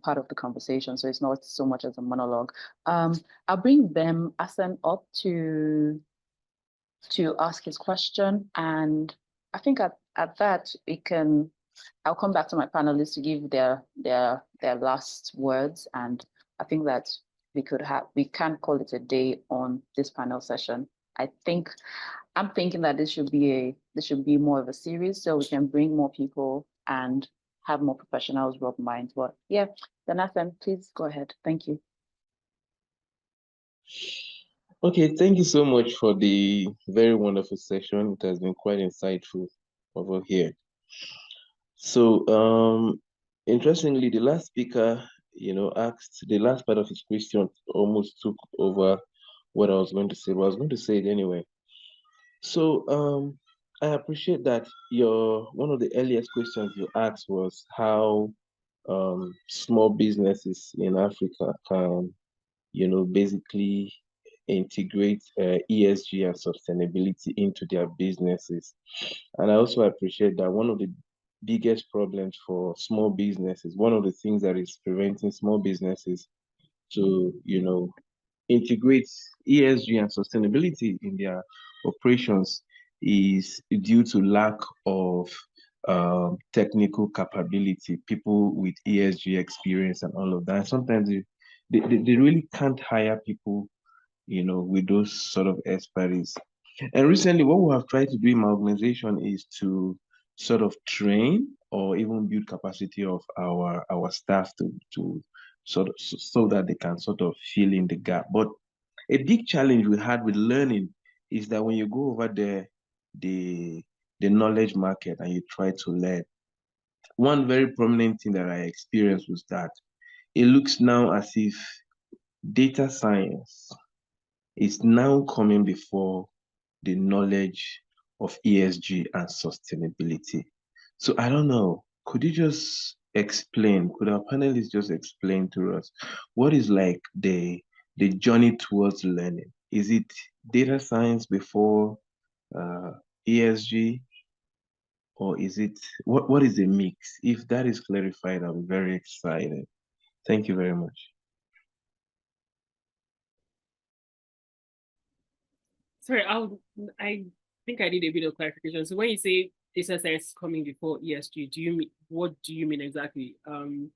part of the conversation, so it's not so much as a monologue. I'll bring Bem Asen up to ask his question, and I think at that I'll come back to my panelists to give their last words, and I think that we can call it a day on this panel session. I'm thinking that this should be more of a series, so we can bring more people and have more professionals rub minds. But yeah, Jonathan, please go ahead. Thank you. Okay, thank you so much for the very wonderful session. It has been quite insightful over here. So, interestingly, the last speaker, asked the last part of his question, almost took over what I was going to say, but I was going to say it anyway. So, I appreciate that one of the earliest questions you asked was how small businesses in Africa can, basically integrate ESG and sustainability into their businesses. And I also appreciate that one of the biggest problems for small businesses, one of the things that is preventing small businesses to, integrate ESG and sustainability in their operations is due to lack of technical capability, people with ESG experience and all of that. And sometimes they really can't hire people, with those sort of expertise. And recently, what we have tried to do in my organization is to sort of train or even build capacity of our staff to sort of so that they can sort of fill in the gap. But a big challenge we had with learning is that when you go over the knowledge market and you try to learn, one very prominent thing that I experienced was that it looks now as if data science is now coming before the knowledge of ESG and sustainability. So I don't know, could you just explain, could our panelists just explain to us what is like the journey towards learning? Is it data science before ESG? or is it, what is the mix? If that is clarified, I'll be very excited. Thank you very much. Sorry, I think I need a bit of clarification. So when you say data science coming before ESG, what do you mean exactly? I'm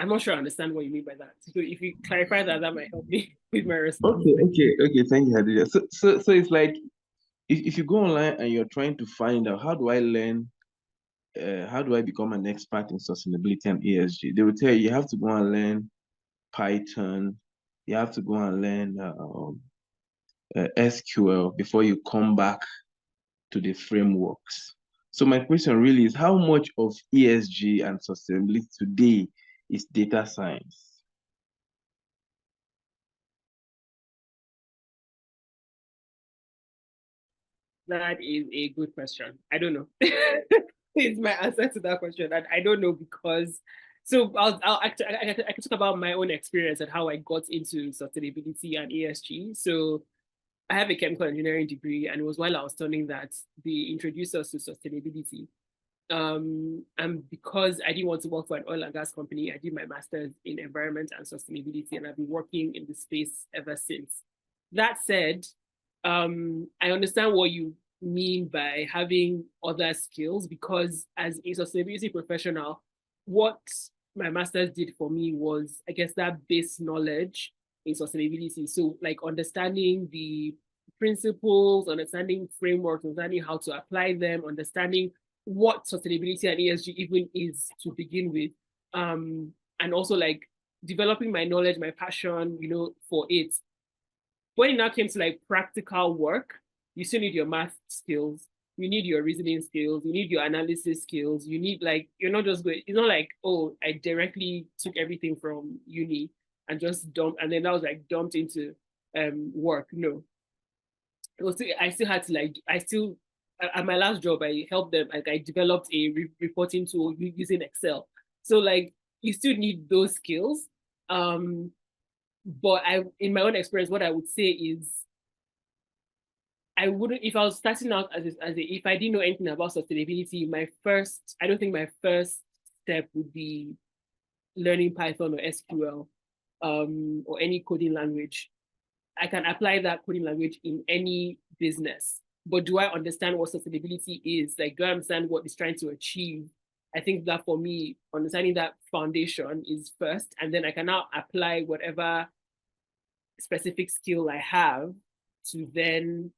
not sure I understand what you mean by that. So if you clarify that, that might help me with my response. Okay. Thank you, Hadija. So it's like if you go online and you're trying to find out how do I learn, how do I become an expert in sustainability and ESG, they will tell you have to go and learn Python, you have to go and learn SQL before you come back to the frameworks. So my question really is, how much of ESG and sustainability today is data science? That is a good question. I don't know. Is my answer to that question. And I don't know because, so I can talk about my own experience and how I got into sustainability and ESG. So I have a chemical engineering degree, and it was while I was studying that they introduced us to sustainability. And because I didn't want to work for an oil and gas company, I did my master's in environment and sustainability, and I've been working in the space ever since. That said, I understand what you mean by having other skills, because as a sustainability professional, what my master's did for me was, I guess, that base knowledge in sustainability. So like understanding the principles, understanding frameworks, understanding how to apply them, understanding what sustainability and ESG even is to begin with. And also like developing my knowledge, my passion, for it. When it now came to like practical work, you still need your math skills, you need your reasoning skills, you need your analysis skills, you need like, you're not just going, it's not like, oh, I directly took everything from uni and just dumped, and then that was like dumped into work. No. I still had to like, at my last job, I helped them, like I developed a reporting tool using Excel. So like, you still need those skills. But in my own experience, what I would say is, I wouldn't, if I was starting out if I didn't know anything about sustainability, I don't think my first step would be learning Python or SQL, or any coding language. I can apply that coding language in any business, but do I understand what sustainability is? Like, do I understand what it's trying to achieve? I think that for me, understanding that foundation is first, and then I can now apply whatever specific skill I have to then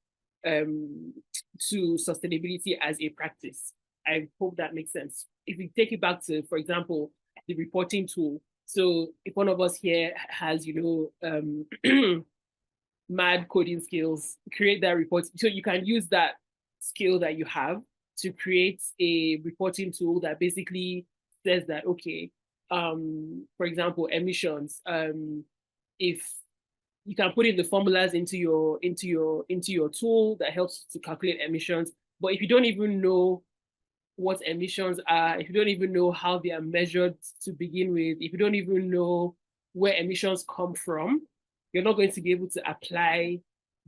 to sustainability as a practice. I hope that makes sense. If we take it back to, for example, the reporting tool. So if one of us here has, mad coding skills, create that report. So you can use that skill that you have to create a reporting tool that basically says that, okay, for example, emissions, if you can put in the formulas into your tool that helps to calculate emissions. But if you don't even know what emissions are, if you don't even know how they are measured to begin with, if you don't even know where emissions come from, you're not going to be able to apply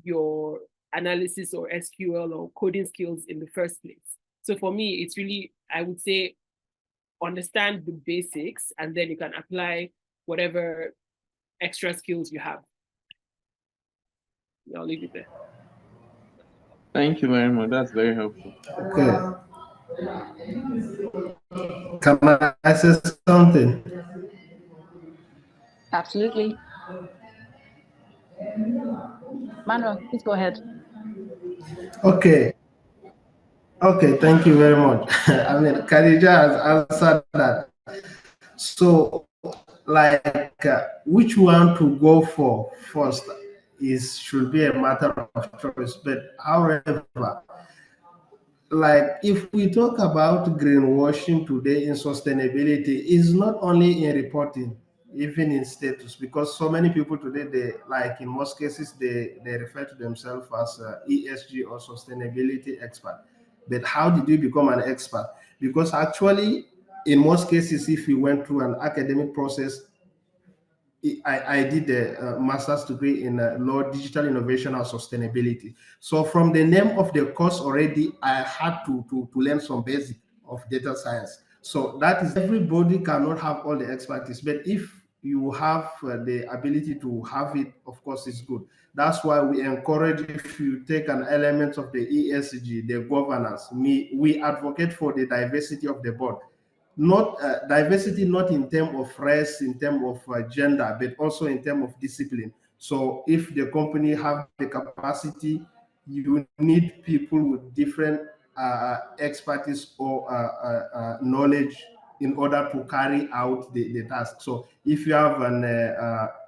your analysis or SQL or coding skills in the first place. So for me, it's really, I would say, understand the basics, and then you can apply whatever extra skills you have. I'll leave it there. Thank you very much. That's very helpful. Okay. Can I say something? Absolutely. Manuel, please go ahead. Okay. Okay, thank you very much. I mean, Khadija has answered that. So, like, which one to go for first should be a matter of choice. But however, like if we talk about greenwashing today in sustainability, is not only in reporting, even in status, because so many people today, they like in most cases they refer to themselves as ESG or sustainability expert. But how did you become an expert? Because actually, in most cases, if you went through an academic process, I did a master's degree in law, digital innovation and sustainability. So from the name of the course already, I had to learn some basic of data science. So that is, everybody cannot have all the expertise, but if you have the ability to have it, of course, it's good. That's why we encourage, if you take an element of the ESG, the governance, we advocate for the diversity of the board. Not diversity, not in terms of race, in terms of gender, but also in terms of discipline. So if the company have the capacity, you need people with different expertise or knowledge in order to carry out the task. So if you have an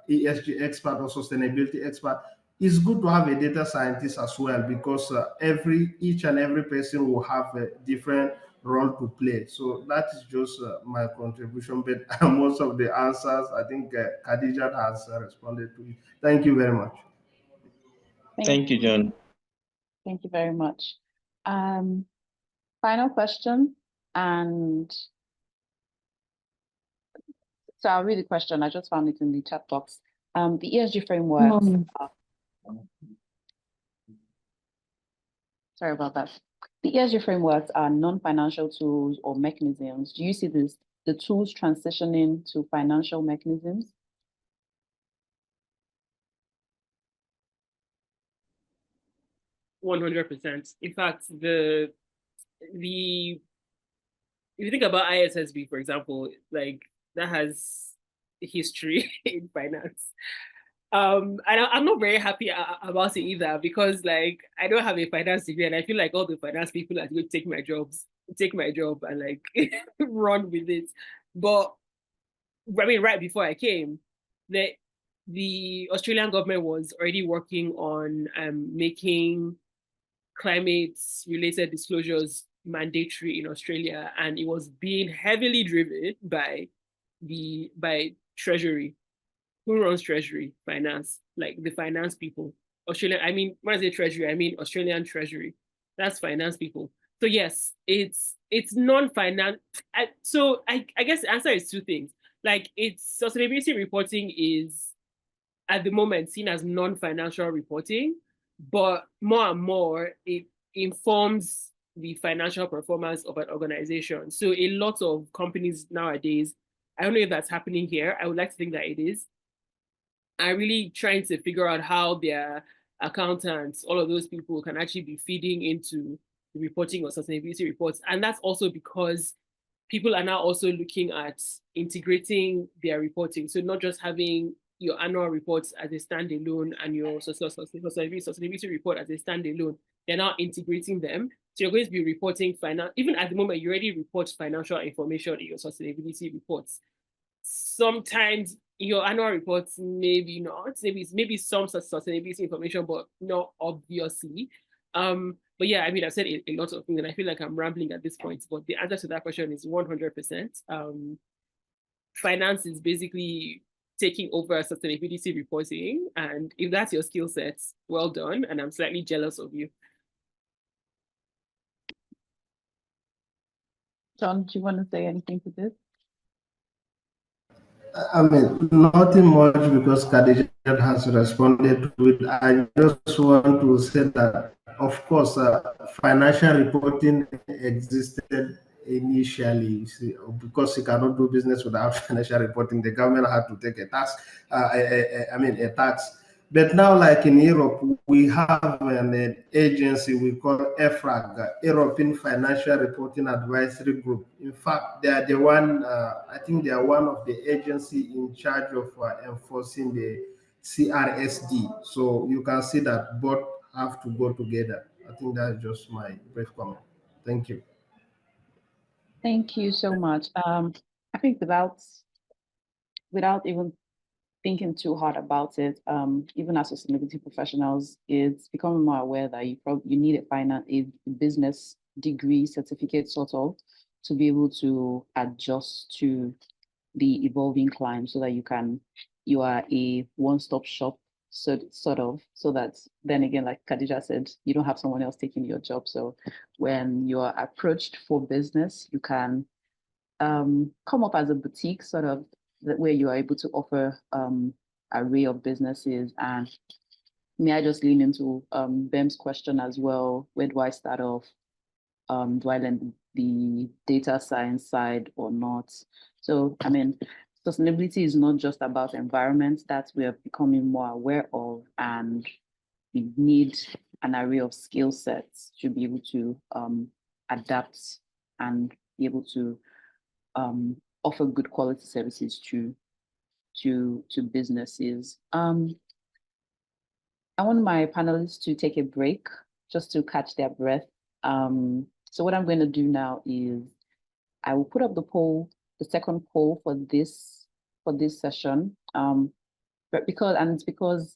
ESG expert or sustainability expert, it's good to have a data scientist as well, because each and every person will have a different role to play. So that is just my contribution, but most of the answers, I think Khadija has responded to it. Thank you very much. Thank you, John. Thank you very much. Final question, and so I'll read the question. I just found it in the chat box. The ESG framework. Sorry about that. The ESG frameworks are non-financial tools or mechanisms. Do you see the tools transitioning to financial mechanisms? %. In fact, if you think about ISSB, for example, like that has history in finance. And I'm not very happy about it either, because like I don't have a finance degree, and I feel like all the finance people are going to take my job and like run with it. But I mean, right before I came, the Australian government was already working on making climate-related disclosures mandatory in Australia, and it was being heavily driven by Treasury. Who runs Treasury? Finance, like the finance people. Australian, I mean, when I say Treasury, I mean Australian Treasury. That's finance people. So yes, it's non-finance. So I guess the answer is two things. Like, it's sustainability reporting is at the moment seen as non-financial reporting, but more and more it informs the financial performance of an organization. So a lot of companies nowadays, I don't know if that's happening here, I would like to think that it is, are really trying to figure out how their accountants, all of those people, can actually be feeding into the reporting of sustainability reports. And that's also because people are now also looking at integrating their reporting. So not just having your annual reports as a standalone and your sustainability report as a standalone. They're now integrating them. So you're going to be reporting even at the moment, you already report financial information in your sustainability reports. Sometimes your annual reports, maybe not, maybe some sustainability information, but not obviously. But yeah, I mean, I've said a lot of things, and I feel like I'm rambling at this point, but the answer to that question is 100%. Finance is basically taking over sustainability reporting, and if that's your skill set, well done, and I'm slightly jealous of you. John, do you want to say anything to this? I mean, nothing much, because Khadija has responded to it. I just want to say that, of course, financial reporting existed initially, because you cannot do business without financial reporting. The government had to take a tax. A tax. But now, like in Europe, we have an agency we call EFRAG, European Financial Reporting Advisory Group. In fact, they are the one, I think they are one of the agencies in charge of enforcing the CRSD. So you can see that both have to go together. I think that's just my brief comment. Thank you. Thank you so much. I think without even thinking too hard about it, even as sustainability professionals, it's becoming more aware that you need a business degree certificate sort of to be able to adjust to the evolving climate, so that you are a one-stop shop sort of, so that then again, like Khadija said, you don't have someone else taking your job. So when you're approached for business, you can come up as a boutique sort of where you are able to offer array of businesses. And may I just lean into Bem's question as well? Where do I start off? Do I learn the data science side or not? So, I mean, sustainability is not just about environment that we are becoming more aware of, and we need an array of skill sets to be able to adapt and be able to offer good quality services to businesses. I want my panelists to take a break just to catch their breath. So what I'm going to do now is I will put up the poll, the second poll for this session. But it's because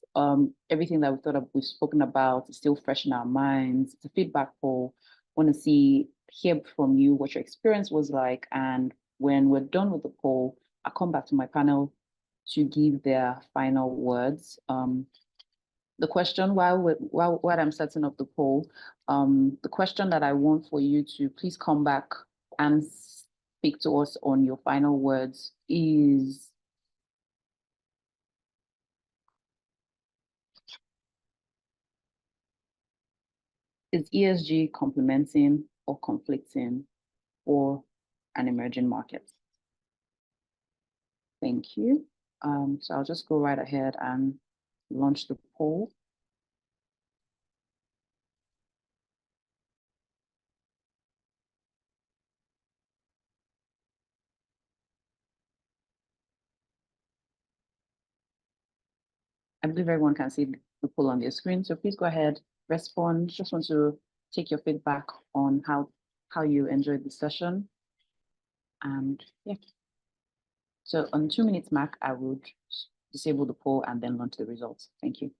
everything that we've spoken about is still fresh in our minds. It's a feedback poll. I want to hear from you what your experience was like, and when we're done with the poll, I'll come back to my panel to give their final words. The question, while I'm setting up the poll, the question that I want for you to please come back and speak to us on your final words is, is ESG complementing or conflicting for an emerging market? Thank you. So I'll just go right ahead and launch the poll. I believe everyone can see the poll on their screen, so please go ahead, respond. Just want to take your feedback on how you enjoyed the session. And yeah. So on 2 minutes mark, I would disable the poll and then launch the results. Thank you.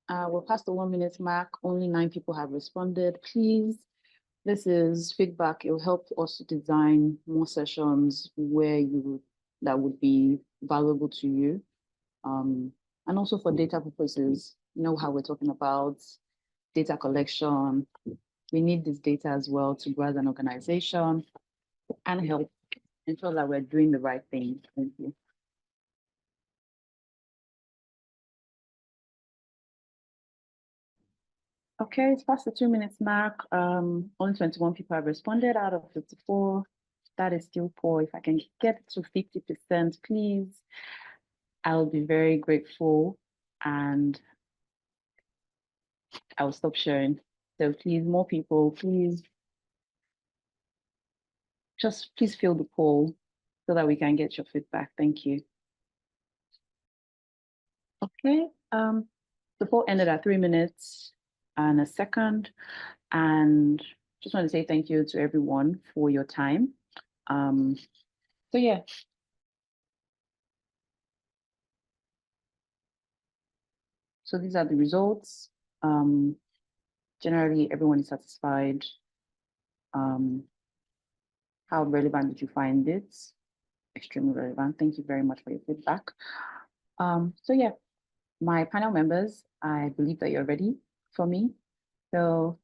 We're past the 1 minute mark. Only 9 people have responded. Please, this is feedback. It will help us to design more sessions that would be valuable to you. And also for data purposes, you know how we're talking about data collection. We need this data as well to grow as an organization and help ensure that we're doing the right thing. Thank you. Okay, it's past the 2 minutes mark. Only 21 people have responded out of 54. That is still poor. If I can get to 50%, please, I'll be very grateful, and I'll stop sharing. So please, more people, please fill the poll so that we can get your feedback. Thank you. Okay, the poll ended at 3 minutes and a second, and just want to say thank you to everyone for your time. So yeah. So these are the results. Generally, everyone is satisfied. How relevant did you find it? Extremely relevant. Thank you very much for your feedback. So yeah, my panel members, I believe that you're ready for me. So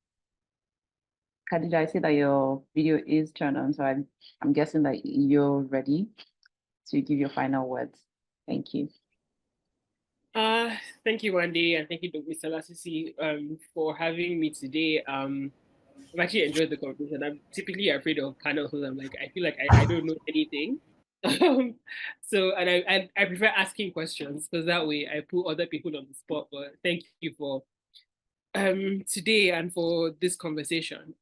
Khadija, I see that your video is turned on, so I'm guessing that you're ready to give your final words. Thank you. Thank you, Wendy, and thank you, Mr. Lasisi, for having me today. I've actually enjoyed the conversation. I'm typically afraid of panels because I'm like, I feel like I don't know anything. So, and I prefer asking questions because that way I put other people on the spot. But thank you for today and for this conversation.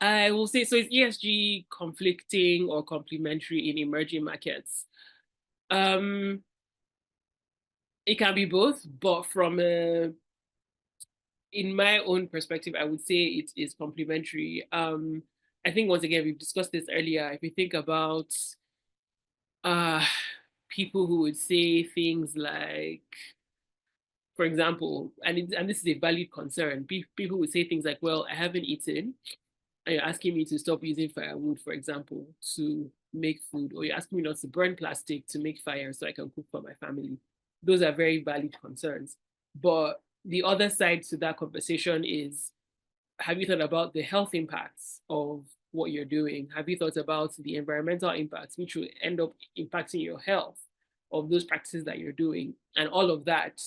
I will say, so is ESG conflicting or complementary in emerging markets? It can be both, but in my own perspective, I would say it is complementary. I think once again, we've discussed this earlier. If you think about people who would say things like, for example, and this is a valid concern, people would say things like, well, I haven't eaten, and you're asking me to stop using firewood, for example, to make food, or you're asking me not to burn plastic to make fire so I can cook for my family. Those are very valid concerns. But the other side to that conversation is, have you thought about the health impacts of what you're doing? Have you thought about the environmental impacts, which will end up impacting your health of those practices that you're doing? And all of that,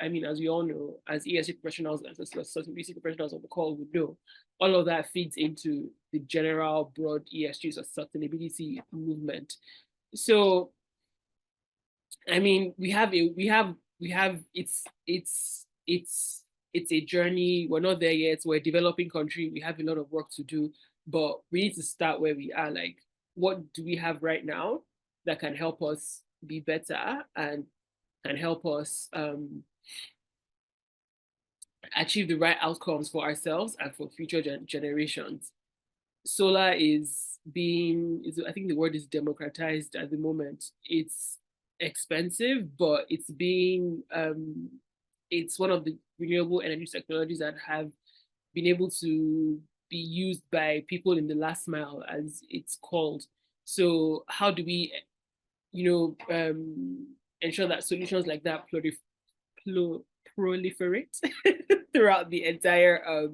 I mean, as we all know, as ESG professionals, as sustainability professionals on the call would know, all of that feeds into the general broad ESG or sustainability movement. So, I mean, it's a journey. We're not there yet. We're a developing country. We have a lot of work to do, but we need to start where we are. Like, what do we have right now that can help us be better and can help us achieve the right outcomes for ourselves and for future generations? Solar is I think the word is democratized at the moment. It's expensive, but it's one of the renewable energy technologies that have been able to be used by people in the last mile, as it's called. So how do we, ensure that solutions like that proliferate throughout the entire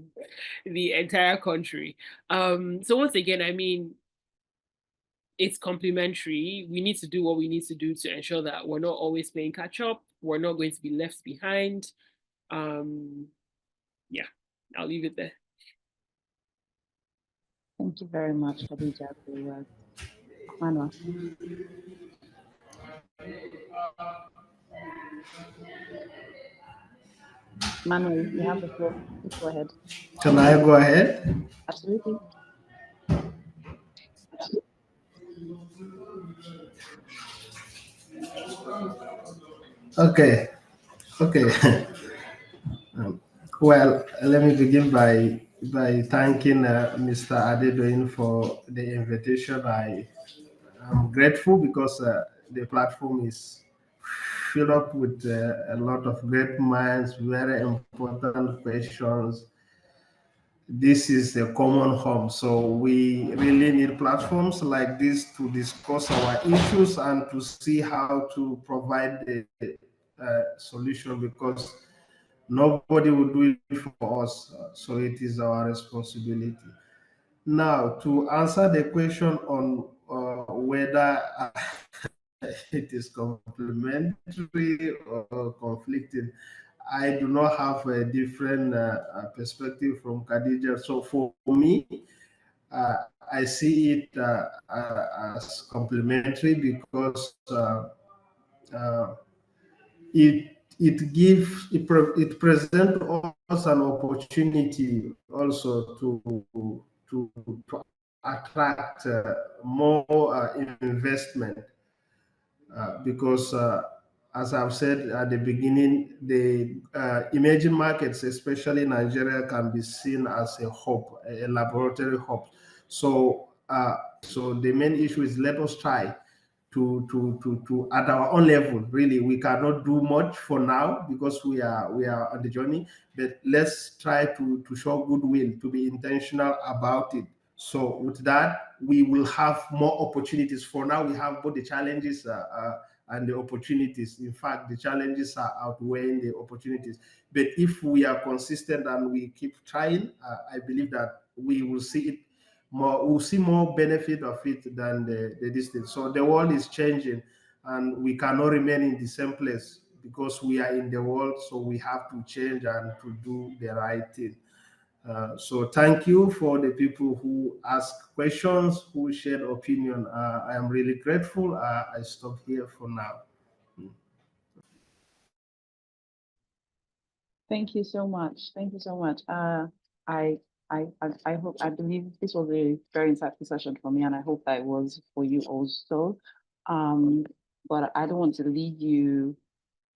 country? So once again, I mean, it's complementary. We need to do what we need to do to ensure that we're not always playing catch up. We're not going to be left behind. Yeah, I'll leave it there. Thank you very much, Khadija, for your words. Manuel. Manuel, you have the floor. Please go ahead. Can I go ahead? Absolutely. Okay. Well, let me begin by thanking Mr. Adedoyin for the invitation. I'm grateful because the platform is filled up with a lot of great minds, very important questions. This is a common home, so we really need platforms like this to discuss our issues and to see how to provide a solution, because nobody will do it for us, so it is our responsibility. Now, to answer the question on whether it is complementary or conflicting, I do not have a different perspective from Khadija. So for me, I see it as complementary because it presents us an opportunity also to attract more investment, because as I've said at the beginning, the emerging markets, especially Nigeria, can be seen as a hub, a laboratory hub. So so the main issue is, let us try to at our own level. Really, we cannot do much for now because we are on the journey, but let's try to show goodwill, to be intentional about it. So with that, we will have more opportunities. For now, we have both the challenges and the opportunities. In fact, the challenges are outweighing the opportunities. But if we are consistent and we keep trying, I believe that we will see it more. We'll see more benefit of it than the distance. So the world is changing, and we cannot remain in the same place because we are in the world. So we have to change and to do the right thing. So thank you for the people who ask questions, who shared opinion. I am really grateful. I stop here for now. Thank you so much. Thank you so much. I believe this was a very insightful session for me, and I hope that it was for you also. But I don't want to leave you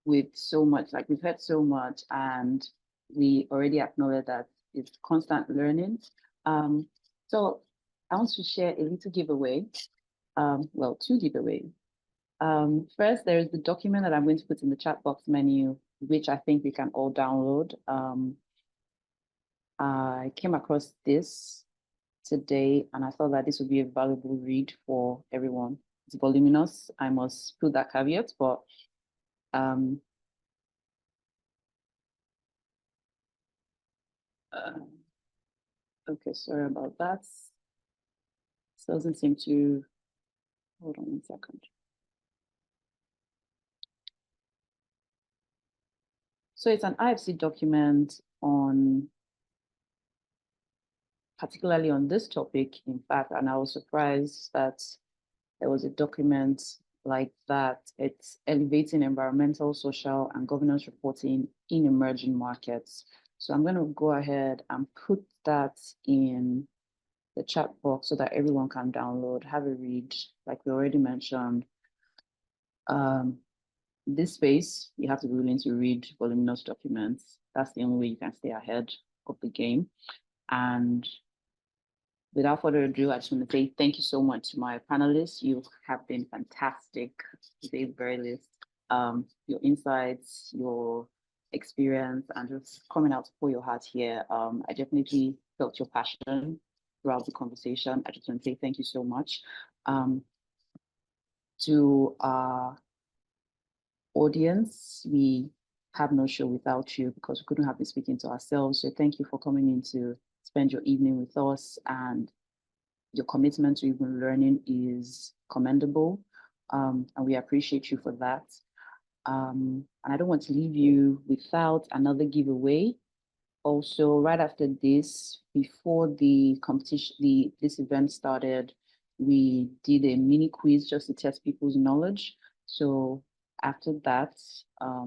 with so much. Like, we've heard so much, and we already acknowledge that it's constant learning. So I want to share a little giveaway. Well, two giveaways. First, there is the document that I'm going to put in the chat box menu, which I think we can all download. I came across this today, and I thought that this would be a valuable read for everyone. It's voluminous, I must put that caveat, but Okay, sorry about that. This doesn't seem to, hold on 1 second. So it's an IFC document on, particularly on this topic, in fact, and I was surprised that there was a document like that. It's elevating environmental, social, and governance reporting in emerging markets. So I'm going to go ahead and put that in the chat box so that everyone can download, have a read. Like we already mentioned, this space, you have to be willing to read voluminous documents. That's the only way you can stay ahead of the game. And without further ado, I just want to say thank you so much to my panelists. You have been fantastic, to say the very least. Your insights, your experience, and just coming out to pour your heart here. I definitely felt your passion throughout the conversation. I just want to say thank you so much. To our audience, we have no show without you because we couldn't have been speaking to ourselves. So thank you for coming in to spend your evening with us, and your commitment to even learning is commendable, and we appreciate you for that. And I don't want to leave you without another giveaway. Also, right after this, before the competition, this event started, we did a mini quiz just to test people's knowledge. So after that, I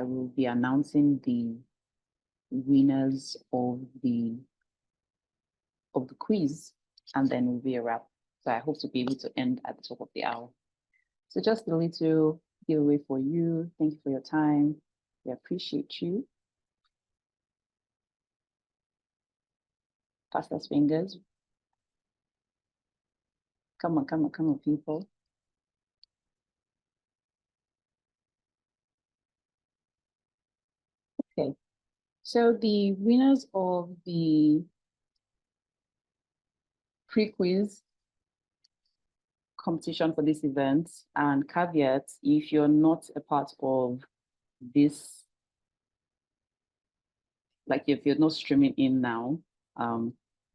will be announcing the winners of the quiz, and then we'll be a wrap. So I hope to be able to end at the top of the hour. So just a little giveaway for you. Thank you for your time. We appreciate you. Fastest fingers. Come on, people. Okay, so the winners of the pre-quiz competition for this event, and caveat, if you're not a part of this, like if you're not streaming in now,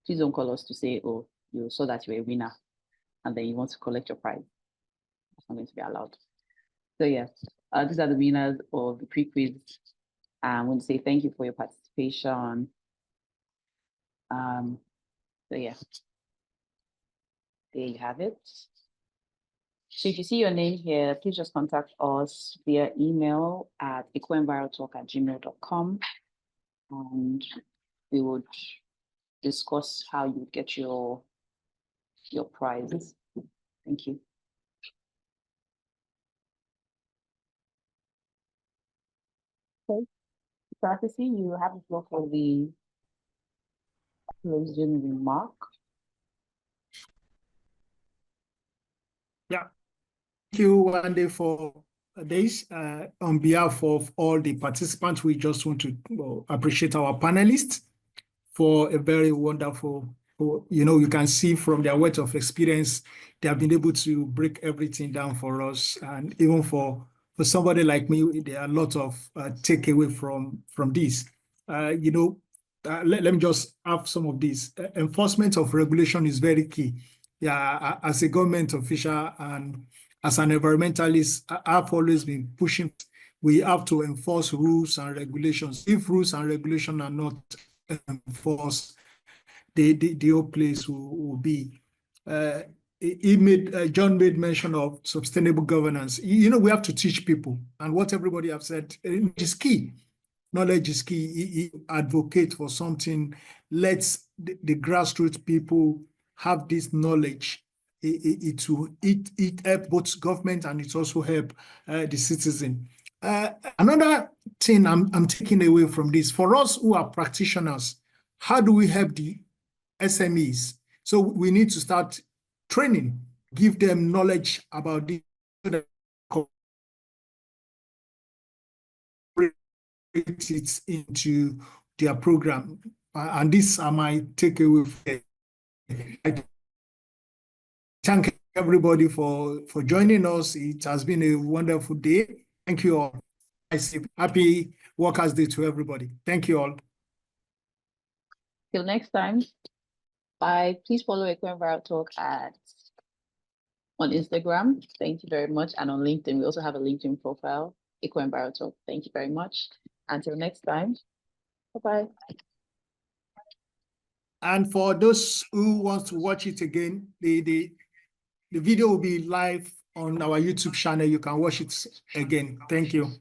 please don't call us to say, oh, you saw that you're a winner and then you want to collect your prize. That's not going to be allowed. So yes, these are the winners of the pre-quiz. I want to say thank you for your participation. So yeah, there you have it. So if you see your name here, please just contact us via email at ecoenvirotalk@gmail.com, and we would discuss how you get your prizes. Thank you. Okay, Prakriti, you have the floor for the closing remark. Yeah. Thank you, Wande, for this. On behalf of all the participants, we just want to appreciate our panelists for a very wonderful, you can see from their wealth of experience, they have been able to break everything down for us. And even for somebody like me, there are a lot of takeaway from this. Let me just have some of these. Enforcement of regulation is very key. Yeah, as a government official and as an environmentalist, I've always been pushing. We have to enforce rules and regulations. If rules and regulations are not enforced, the whole place will be. John made mention of sustainable governance. We have to teach people, and what everybody have said is key. Knowledge is key. He advocate for something. Let's the grassroots people have this knowledge. It help both government and it also help the citizen. Another thing I'm taking away from this, for us who are practitioners, how do we help the SMEs? So we need to start training, give them knowledge about this, it into their program. And these are my takeaway. I thank everybody for joining us. It has been a wonderful day. Thank you all. Happy Workers' Day to everybody. Thank you all. Till next time, bye. Please follow EcoEnviro Talk on Instagram. Thank you very much. And on LinkedIn, we also have a LinkedIn profile, EcoEnviro Talk. Thank you very much. Until next time, bye-bye. And for those who want to watch it again, the video will be live on our YouTube channel. You can watch it again. Thank you.